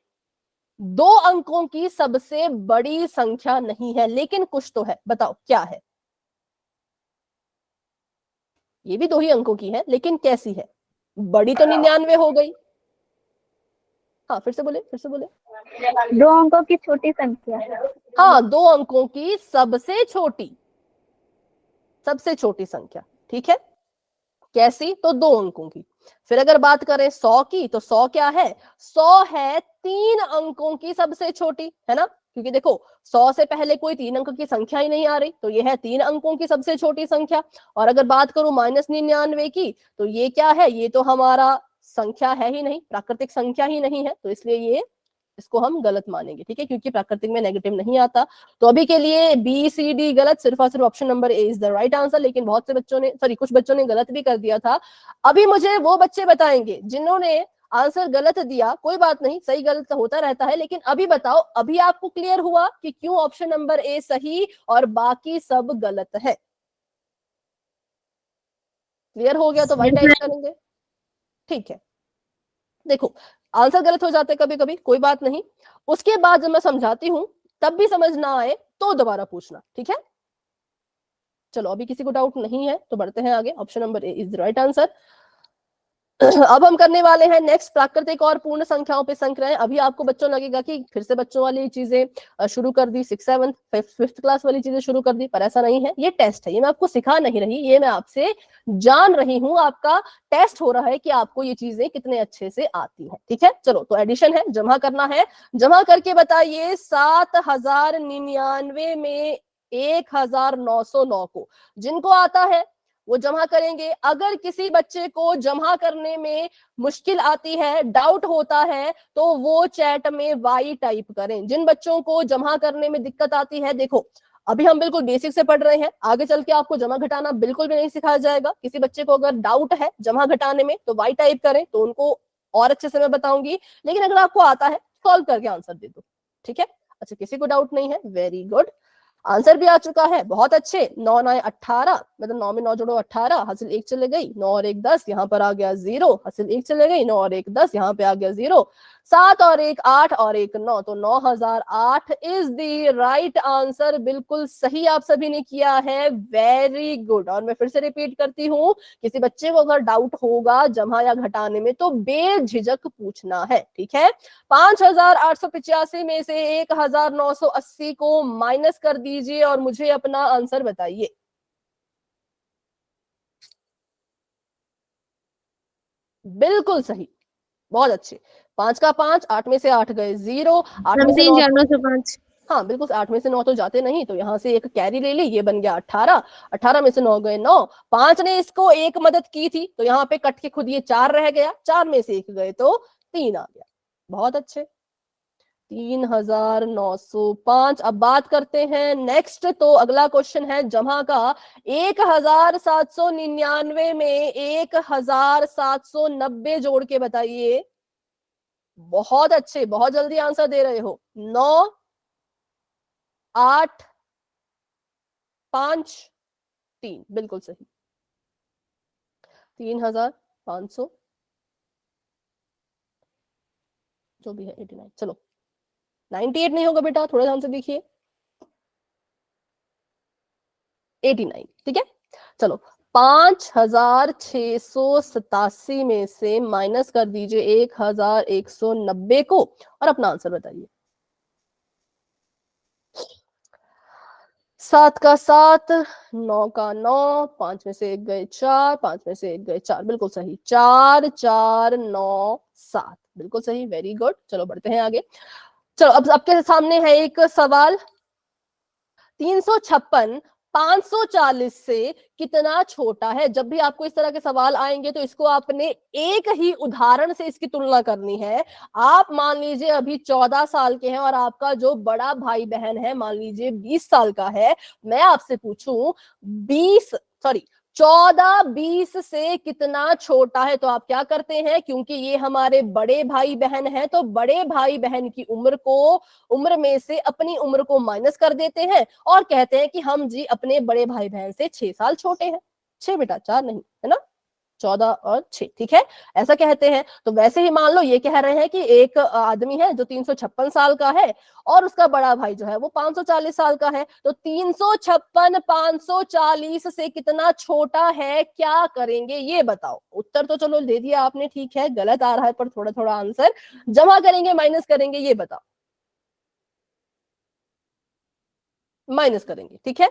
2 अंकों की सबसे बड़ी संख्या नहीं है, लेकिन कुछ तो है। बताओ क्या है? ये भी 2 ही अंकों की है, लेकिन कैसी है? बड़ी तो 99 हो गई। हाँ, फिर से बोले, फिर से बोले। 2 अंकों की छोटी संख्या। हाँ, 2 अंकों की सबसे छोटी, सबसे छोटी संख्या। ठीक है, कैसी? तो 2 अंकों की। फिर अगर बात करें 100 की, तो 100 क्या है? 100 है 3 अंकों की सबसे छोटी, है ना। क्योंकि देखो 100 से पहले कोई 3 अंक की संख्या ही नहीं आ रही, तो ये है 3 अंकों की सबसे छोटी संख्या। और अगर बात करूं -99 की, तो ये क्या है? ये तो हमारा संख्या है ही नहीं, प्राकृतिक संख्या ही नहीं है, तो इसलिए ये, इसको हम गलत मानेंगे। ठीक है, क्योंकि प्राकृतिक में नेगेटिव नहीं आता। तो अभी के लिए बी सी डी गलत, सिर्फ और सिर्फ option number A is the right answer. लेकिन बहुत से बच्चों ने, सॉरी कुछ बच्चों ने गलत भी कर दिया था। अभी मुझे वो बच्चे बताएंगे जिन्होंने आंसर गलत दिया। कोई बात नहीं, सही गलत का होता रहता है, लेकिन अभी बताओ, अभी आपको क्लियर हुआ कि क्यों ऑप्शन नंबर ए सही और बाकी सब गलत है? क्लियर हो गया तो वन टाइप करेंगे। ठीक है, देखो आंसर गलत हो जाते कभी कभी, कोई बात नहीं। उसके बाद जब मैं समझाती हूं तब भी समझ ना आए तो दोबारा पूछना, ठीक है। चलो अभी किसी को डाउट नहीं है तो बढ़ते हैं आगे। Option number A is the right answer. अब हम करने वाले हैं नेक्स्ट प्राकृतिक और पूर्ण संख्याओं पे संख्याएं। अभी आपको बच्चों लगेगा कि फिर से बच्चों वाली चीजें शुरू कर दी, 6th 7th 5th क्लास वाली चीजें शुरू कर दी, पर ऐसा नहीं है। ये टेस्ट है, ये मैं आपको सिखा नहीं रही, ये मैं आपसे जान रही हूं। आपका टेस्ट हो रहा है कि आपको ये चीजें कितने अच्छे से आती है। ठीक है, चलो तो एडिशन है, जमा करना है। जमा करके बताइए 7099 में 1909 को जिनको आता है वो जमा करेंगे। अगर किसी बच्चे को जमा करने में मुश्किल आती है, डाउट होता है, तो वो चैट में वाई टाइप करें। जिन बच्चों को जमा करने में दिक्कत आती है, देखो अभी हम बिल्कुल बेसिक से पढ़ रहे हैं, आगे चल के आपको जमा घटाना बिल्कुल भी नहीं सिखाया जाएगा। किसी बच्चे को अगर डाउट है जमा घटाने में तो वाई टाइप करें, तो उनको और अच्छे से मैं बताऊंगी। लेकिन अगर आपको आता है सॉल्व करके आंसर दे दो। ठीक है, अच्छा किसी को डाउट नहीं है, वेरी गुड, आंसर भी आ चुका है, बहुत अच्छे। 9 9 18, मतलब 9 में 9 जोड़ो 18, हासिल 1 चले गई, 9 और 1 10, यहाँ पर आ गया 0, हासिल 1 चले गई, 9 और 1 10, यहाँ पे आ गया 0, 7 और 1 8 और 1 9, तो 9008 इज द राइट आंसर। बिल्कुल सही आप सभी ने किया है, वेरी गुड। और मैं फिर से रिपीट करती हूँ, किसी बच्चे को अगर डाउट होगा जमा या घटाने में तो बेझिझक पूछना है। ठीक है, 5885 में से 1980 को माइनस कर दीजिए और मुझे अपना आंसर बताइए। बिल्कुल सही, बहुत अच्छे। 5 का 5, 8 में से 8 गए 0, 8 में से 9, 3 हाँ बिल्कुल, 8 में से 9 तो जाते नहीं, तो यहाँ से एक कैरी ले ली, ये बन गया 18, 18 में से 9 गए 9, 5 ने इसको एक मदद की थी तो यहाँ पे कट के खुद ये 4 रह गया, 4 में से 1 गए तो 3 आ गया। बहुत अच्छे, 3905। अब बात करते हैं नेक्स्ट, तो अगला क्वेश्चन है जमा का। 1799 में 1790 जोड़ के बताइए। बहुत अच्छे, बहुत जल्दी आंसर दे रहे हो। 9 8 5 3, बिल्कुल सही, 3500 जो भी है 89। चलो 98 नहीं होगा बेटा, थोड़ा ध्यान से देखिए, 89। ठीक है, चलो 5687 में से माइनस कर दीजिए 1190 को और अपना आंसर बताइए। 7 का 7, 9 का 9, 5 में से 1 गए 4, 5 में से 1 गए 4, बिल्कुल सही, 4 4 9 7, बिल्कुल सही, वेरी गुड। चलो बढ़ते हैं आगे। चलो अब आपके सामने है एक सवाल, 356 540 से कितना छोटा है। जब भी आपको इस तरह के सवाल आएंगे तो इसको आपने एक ही उदाहरण से इसकी तुलना करनी है। आप मान लीजिए अभी 14 साल के हैं और आपका जो बड़ा भाई बहन है मान लीजिए 20 साल का है, मैं आपसे पूछूं 14 20 से कितना छोटा है, तो आप क्या करते हैं, क्योंकि ये हमारे बड़े भाई बहन हैं तो बड़े भाई बहन की उम्र में से अपनी उम्र को माइनस कर देते हैं और कहते हैं कि हम जी अपने बड़े भाई बहन से 6 साल छोटे हैं। 6 बेटा, 4 नहीं, है ना, 14 और 6, ठीक है, ऐसा कहते हैं। तो वैसे ही मान लो ये कह रहे हैं कि एक आदमी है जो 356 साल का है और उसका बड़ा भाई जो है वो 540 साल का है, तो 356 540 से कितना छोटा है, क्या करेंगे ये बताओ। उत्तर तो चलो दे दिया आपने, ठीक है, गलत आ रहा है पर थोड़ा थोड़ा आंसर, जमा करेंगे माइनस करेंगे ये बताओ। माइनस करेंगे, ठीक है,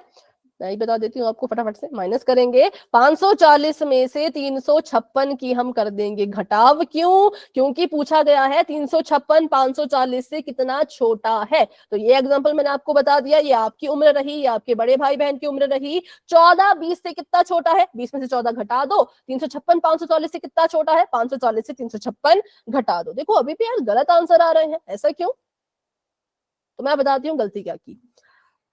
मैं बता देती हूँ आपको फटाफट से, माइनस करेंगे। 540 में से 356 की हम कर देंगे घटाव, क्यों, क्योंकि पूछा गया है 356 540 से कितना छोटा है। तो ये एग्जांपल मैंने आपको बता दिया, ये आपकी उम्र रही, ये आपके बड़े भाई बहन की उम्र रही। 14 20 से कितना छोटा है, 20 में से 14 घटा दो। 356 540 से कितना छोटा है, 540 से 356 घटा दो। देखो अभी भी यार गलत आंसर आ रहे हैं, ऐसा क्यों, तो मैं बताती हूँ गलती क्या की।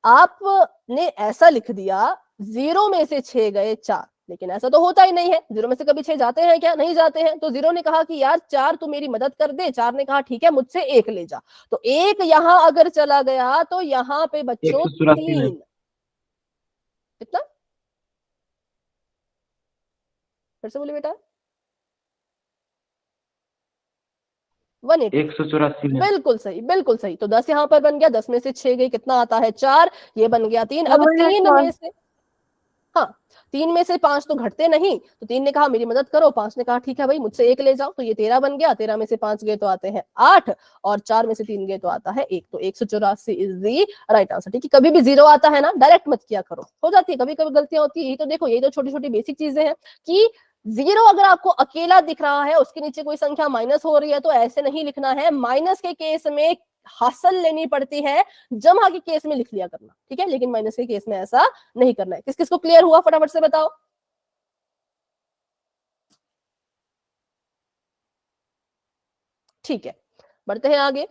आपने ऐसा लिख दिया 0 में से 6 गए 4, लेकिन ऐसा तो होता ही नहीं है, 0 में से कभी 6 जाते हैं क्या, नहीं जाते हैं। तो 0 ने कहा कि यार 4 तू मेरी मदद कर दे, 4 ने कहा ठीक है मुझसे 1 ले जा, तो 1 यहां अगर चला गया तो यहाँ पे बच्चों 3, कितना, फिर से बोलिए बेटा, 184 में। बिल्कुल सही, बिल्कुल सही। तो 10 यहाँ पर बन गया, 10 में से 6 गई, कितना आता है 4, ये बन गया 3। अब 3 में से 3 में से 5 तो घटते नहीं, तो 3 ने कहा मेरी मदद करो, 5 ने कहा ठीक है भाई मुझसे 1 ले जाओ, तो ये 13 बन गया। 13 में से 5 गए तो आते हैं 8, और 4 में से 3 गए तो आता है 1, तो 184 इज द राइट आंसर। ठीक है, कभी भी 0 आता है ना, डायरेक्ट मत किया करो, हो जाती है कभी कभी गलतियां होती है। यही तो देखो, यही तो छोटी छोटी बेसिक चीजें हैं कि 0 अगर आपको अकेला दिख रहा है, उसके नीचे कोई संख्या माइनस हो रही है, तो ऐसे नहीं लिखना है। माइनस के केस में हासिल लेनी पड़ती है, जमा के केस में लिख लिया करना, ठीक है, लेकिन माइनस के केस में ऐसा नहीं करना है। किस किस को क्लियर हुआ, फटाफट से बताओ। ठीक है, बढ़ते हैं आगे।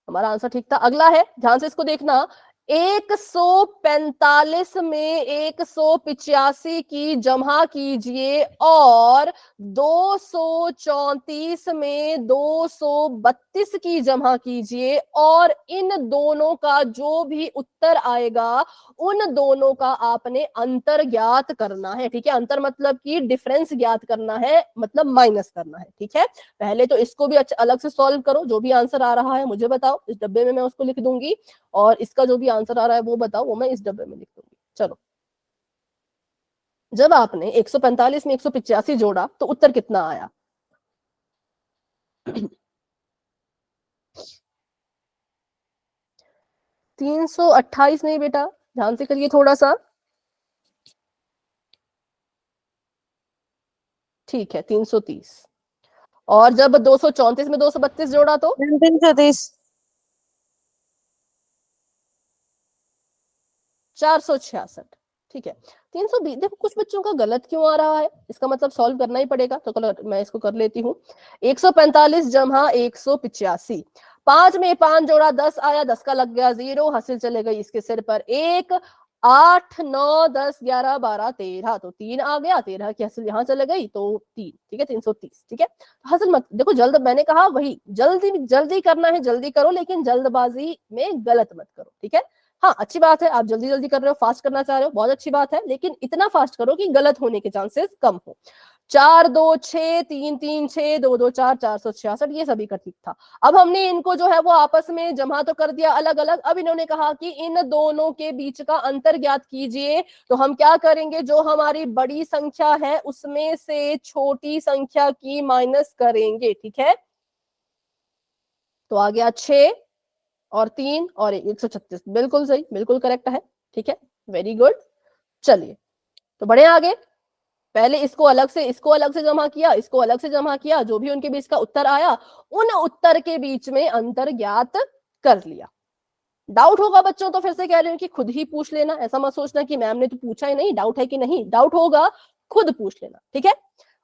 हमारा आंसर ठीक था। अगला है, ध्यान से इसको देखना। 145 में 185 की जमा कीजिए और 234 में 232 की जमा कीजिए, और इन दोनों का जो भी उत्तर आएगा उन दोनों का आपने अंतर ज्ञात करना है। ठीक है, अंतर मतलब कि डिफरेंस ज्ञात करना है, मतलब माइनस करना है। ठीक है, पहले तो इसको भी अलग से सॉल्व करो, जो भी आंसर आ रहा है मुझे बताओ, इस डब्बे में मैं उसको लिख दूंगी, और इसका जो भी आंसर आ रहा है वो बताओ, वो मैं इस डब्बे में लिख दूंगी। चलो, जब आपने 145 में 185 जोड़ा तो उत्तर कितना आया? 328 नहीं बेटा, ध्यान से करिए थोड़ा सा। ठीक है, 330। और जब 234 में 232 जोड़ा तो 330। 466। ठीक है, 320। देखो कुछ बच्चों का गलत क्यों आ रहा है, इसका मतलब सॉल्व करना ही पड़ेगा, तो मैं इसको कर लेती हूँ। 145 जमा 185, 5 में 5 जोड़ा 10 आया, 10 का लग गया 0, हासिल चले गई इसके सिर पर 1, 8 9 10 11 12 13, तो 3 आ गया, 13 की हासिल यहाँ चले गई तो 3। ठीक है, 330। ठीक है, हासिल मत देखो, जल्द, मैंने कहा वही, जल्दी जल्दी करना है जल्दी करो, लेकिन जल्दबाजी में गलत मत करो। ठीक है, हाँ अच्छी बात है, आप जल्दी जल्दी कर रहे हो, फास्ट करना चाह रहे हो, बहुत अच्छी बात है, लेकिन इतना फास्ट करो कि गलत होने के चांसेस कम हो। 4 2 6 3 3 6 2 2 4 466, ये सभी का ठीक था। अब हमने इनको जो है वो आपस में जमा तो कर दिया अलग अलग। अब इन्होंने कहा कि इन दोनों के बीच का अंतर ज्ञात कीजिए, तो हम क्या करेंगे, जो हमारी बड़ी संख्या है उसमें से छोटी संख्या की माइनस करेंगे। ठीक है, तो आ गया 6 और 3 और 136, बिल्कुल सही, बिल्कुल करेक्ट है। ठीक है, वेरी गुड। चलिए, तो बढ़े आगे। पहले इसको अलग से, इसको अलग से जमा किया, इसको अलग से जमा किया, जो भी उनके बीच का उत्तर आया उन उत्तर के बीच में अंतर ज्ञात कर लिया। डाउट होगा बच्चों तो फिर से कह रही हूँ कि खुद ही पूछ लेना, ऐसा मत सोचना कि मैम ने तो पूछा ही नहीं, डाउट है कि नहीं, डाउट होगा खुद पूछ लेना। ठीक है,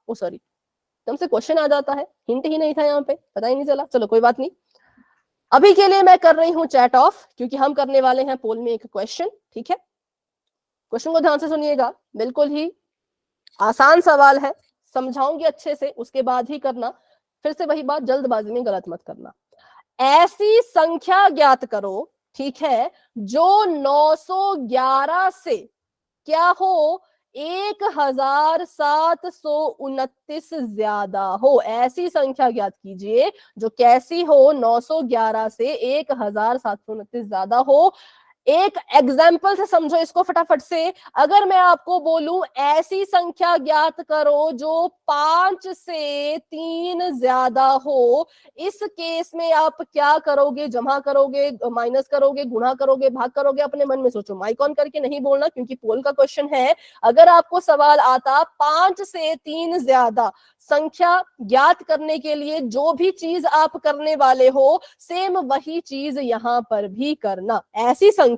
ओ सॉरी, एकदम से क्वेश्चन आ जाता है, हिंट ही नहीं था यहाँ पे, पता ही नहीं चला। चलो कोई बात नहीं, अभी के लिए मैं कर रही हूं चैट ऑफ, क्योंकि हम करने वाले हैं पोल में एक क्वेश्चन। ठीक है, क्वेश्चन को ध्यान से सुनिएगा, बिल्कुल ही आसान सवाल है, समझाऊंगी अच्छे से, उसके बाद ही करना। फिर से वही बात, जल्दबाजी में गलत मत करना। ऐसी संख्या ज्ञात करो, ठीक है, जो 911 से क्या हो, 1729 ज्यादा हो। ऐसी संख्या ज्ञात कीजिए जो कैसी हो, 911 से 1729 ज्यादा हो। एक एग्जाम्पल से समझो इसको फटाफट से। अगर मैं आपको बोलूं ऐसी संख्या ज्ञात करो जो 5 से 3 ज्यादा हो, इस केस में आप क्या करोगे, जमा करोगे, माइनस करोगे, गुणा करोगे, भाग करोगे, अपने मन में सोचो, माइक ऑन करके नहीं बोलना क्योंकि पोल का क्वेश्चन है। अगर आपको सवाल आता 5 से 3 ज्यादा संख्या ज्ञात करने के लिए जो भी चीज आप करने वाले हो, सेम वही चीज यहां पर भी करना। ऐसी संख्या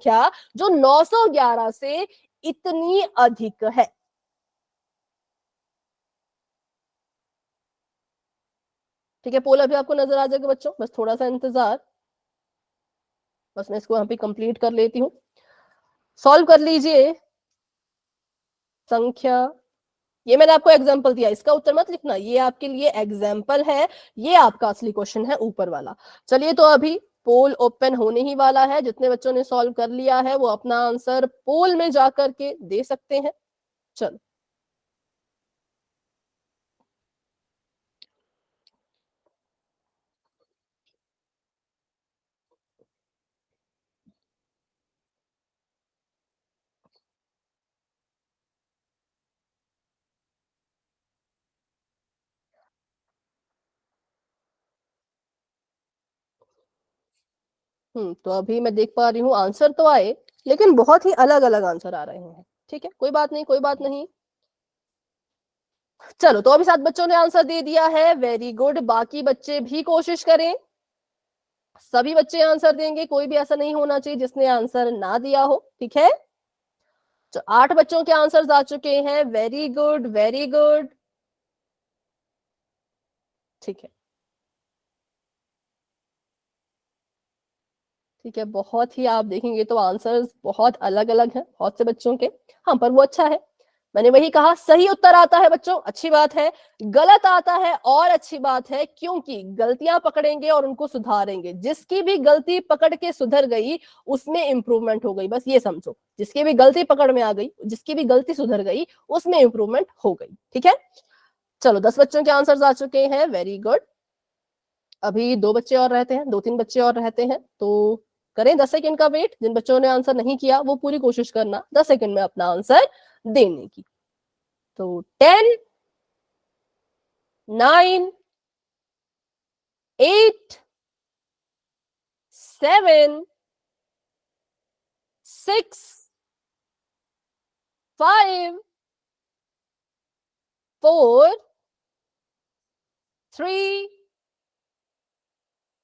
जो 911 से इतनी अधिक है। ठीक है, पोल अभी आपको नजर आ जाएगा बच्चों, बस थोड़ा सा इंतजार, बस मैं इसको यहाँ पे कंप्लीट कर लेती हूँ। सॉल्व कर लीजिए संख्या, ये मैंने आपको एग्जाम्पल दिया, इसका उत्तर मत लिखना, ये आपके लिए एग्जाम्पल है, ये आपका असली क्वेश्चन है ऊपर वाला। चलिए, तो अभी पोल ओपन होने ही वाला है, जितने बच्चों ने सॉल्व कर लिया है वो अपना आंसर पोल में जाकर के दे सकते हैं। चलो, तो अभी मैं देख पा रही हूँ आंसर तो आए, लेकिन बहुत ही अलग अलग आंसर आ रहे हैं। ठीक है, कोई बात नहीं, कोई बात नहीं। चलो, तो अभी 7 बच्चों ने आंसर दे दिया है, वेरी गुड। बाकी बच्चे भी कोशिश करें, सभी बच्चे आंसर देंगे, कोई भी ऐसा नहीं होना चाहिए जिसने आंसर ना दिया हो। ठीक है, तो 8 बच्चों के आंसर्स आ चुके हैं, वेरी गुड वेरी गुड। ठीक है, ठीक है, बहुत ही आप देखेंगे तो आंसर्स बहुत अलग अलग हैं बहुत से बच्चों के। हाँ, पर वो अच्छा है, मैंने वही कहा, सही उत्तर आता है बच्चों, अच्छी बात है। गलत आता है और अच्छी बात है, क्योंकि गलतियां पकड़ेंगे और उनको सुधारेंगे। जिसकी भी गलती पकड़ के सुधर गई उसमें इंप्रूवमेंट हो गई, बस ये समझो। जिसकी भी गलती पकड़ में आ गई, जिसकी भी गलती सुधर गई, उसमें इंप्रूवमेंट हो गई। ठीक है, चलो 10 बच्चों के आंसर्स आ चुके हैं, वेरी गुड। अभी 2 बच्चे और रहते हैं, 2-3 बच्चे और रहते हैं, तो करें 10 सेकंड का वेट। जिन बच्चों ने आंसर नहीं किया वो पूरी कोशिश करना 10 सेकंड में अपना आंसर देने की। तो 10, 9, 8, 7, 6, 5, 4, 3,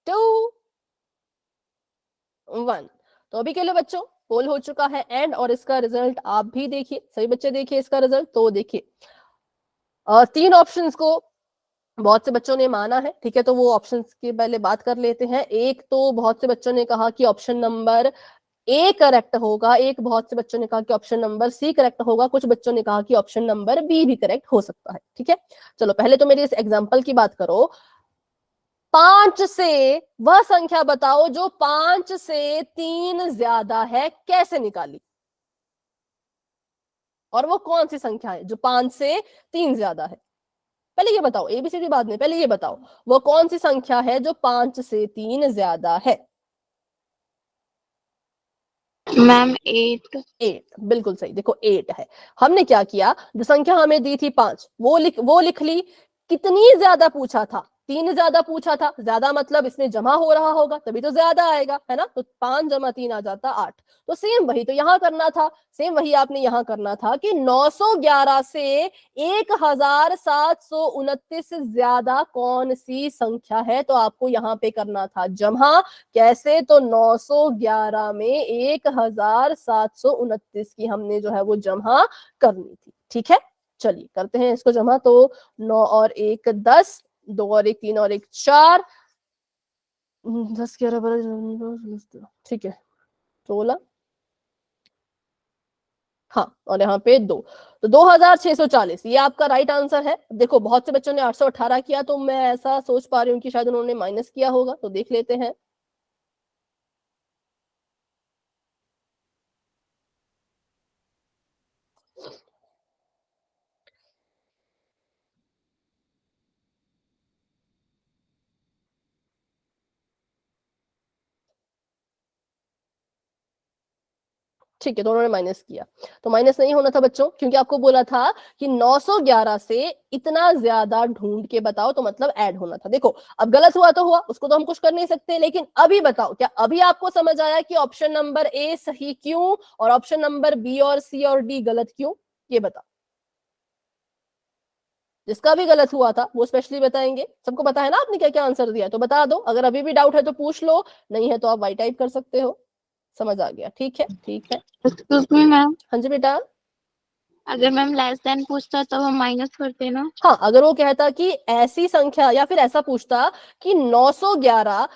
2, 1। तो अभी के लिए बच्चों पोल हो चुका है एंड, और इसका रिजल्ट आप भी देखिए, सभी बच्चे देखिए इसका रिजल्ट। तो देखिए 3 ऑप्शंस को बहुत से बच्चों ने माना है। ठीक है, तो वो ऑप्शंस की पहले बात कर लेते हैं। एक तो बहुत से बच्चों ने कहा कि ऑप्शन नंबर ए करेक्ट होगा, एक बहुत से बच्चों ने कहा कि ऑप्शन नंबर सी करेक्ट होगा, कुछ बच्चों ने कहा कि ऑप्शन नंबर बी भी करेक्ट हो सकता है। ठीक है, चलो पहले तो मेरी इस एग्जांपल की बात करो। 5 से वह संख्या बताओ जो 5 से 3 ज्यादा है, कैसे निकाली? और वो कौन सी संख्या है जो 5 से 3 ज्यादा है? पहले ये बताओ, एबीसीडी बाद में, पहले ये बताओ वो कौन सी संख्या है जो 5 से 3 ज्यादा है? मैम 8। 8, बिल्कुल सही। देखो 8 है। हमने क्या किया, जो संख्या हमें दी थी 5, वो लिख ली। कितनी ज्यादा पूछा था? 3 ज्यादा पूछा था। ज्यादा मतलब इसमें जमा हो रहा होगा, तभी तो ज्यादा आएगा, है ना? तो 5 × 3 आ जाता 8। तो सेम वही तो यहाँ करना था, सेम वही आपने यहाँ करना था कि 911 से 1729 ज्यादा कौन सी संख्या है, तो आपको यहाँ पे करना था जमा। कैसे? तो 911 में 1729 की हमने जो है वो जमा करनी थी। ठीक है, चलिए करते हैं इसको जमा। तो 9 और 1 10, 2 और 1 3 और 1 4, 10 11 12, ठीक है 16, हाँ, और यहाँ पे 2, तो 2640 ये आपका राइट आंसर है। देखो बहुत से बच्चों ने 818 किया, तो मैं ऐसा सोच पा रही हूँ कि शायद उन्होंने माइनस किया होगा, तो देख लेते हैं। ठीक है, तो उन्होंने माइनस किया, तो माइनस नहीं होना था बच्चों, क्योंकि आपको बोला था कि 911 से इतना ज्यादा ढूंढ के बताओ, तो मतलब ऐड होना था। देखो अब गलत हुआ तो हुआ, उसको तो हम कुछ कर नहीं सकते, लेकिन अभी बताओ, क्या अभी आपको समझ आया कि ऑप्शन नंबर ए सही क्यों और ऑप्शन नंबर बी और सी और डी गलत क्यों? ये बताओ। जिसका भी गलत हुआ था वो स्पेशली बताएंगे। सबको पता है ना आपने क्या क्या आंसर दिया, तो बता दो। अगर अभी भी डाउट है तो पूछ लो, नहीं है तो आप वाई टाइप कर सकते हो। समझ आ गया? ठीक है, ठीक है। एक्सक्यूज मी मैम, हाँ जी बेटा। अगर मैम लेस देन पूछता तो हम माइनस करते ना? हाँ, अगर वो कहता कि ऐसी संख्या, या फिर ऐसा पूछता कि 911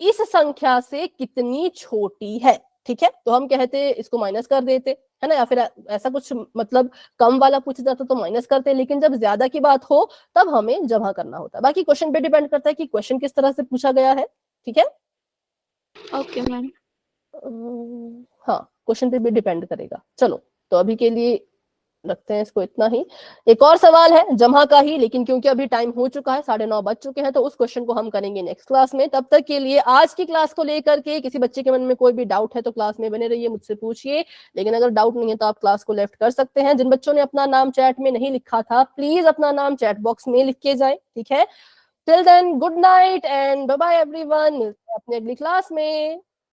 इस संख्या से कितनी छोटी है, ठीक है, तो हम कहते इसको माइनस कर देते, है ना? या फिर ऐसा कुछ मतलब कम वाला पूछ जाता तो माइनस करते, लेकिन जब ज्यादा की बात हो तब हमें जमा करना होता है। बाकी क्वेश्चन पे डिपेंड करता है कि क्वेश्चन किस तरह से पूछा गया है। ठीक है, ओके मैम। हाँ, क्वेश्चन पे भी डिपेंड करेगा। चलो, तो अभी के लिए रखते हैं इसको इतना ही। एक और सवाल है जमा का ही, लेकिन क्योंकि अभी टाइम हो चुका है, 9:30 बज चुके हैं, तो उस क्वेश्चन को हम करेंगे नेक्स्ट क्लास में। तब तक के लिए आज की क्लास को लेकर के किसी बच्चे के मन में कोई भी डाउट है तो क्लास में बने रहिए, मुझसे पूछिए। लेकिन अगर डाउट नहीं है तो आप क्लास को लेफ्ट कर सकते हैं। जिन बच्चों ने अपना नाम चैट में नहीं लिखा था, प्लीज अपना नाम चैट बॉक्स में लिख के जाए। ठीक है, till then good night and bye bye everyone. मिलते हैं अपनी अगली क्लास में।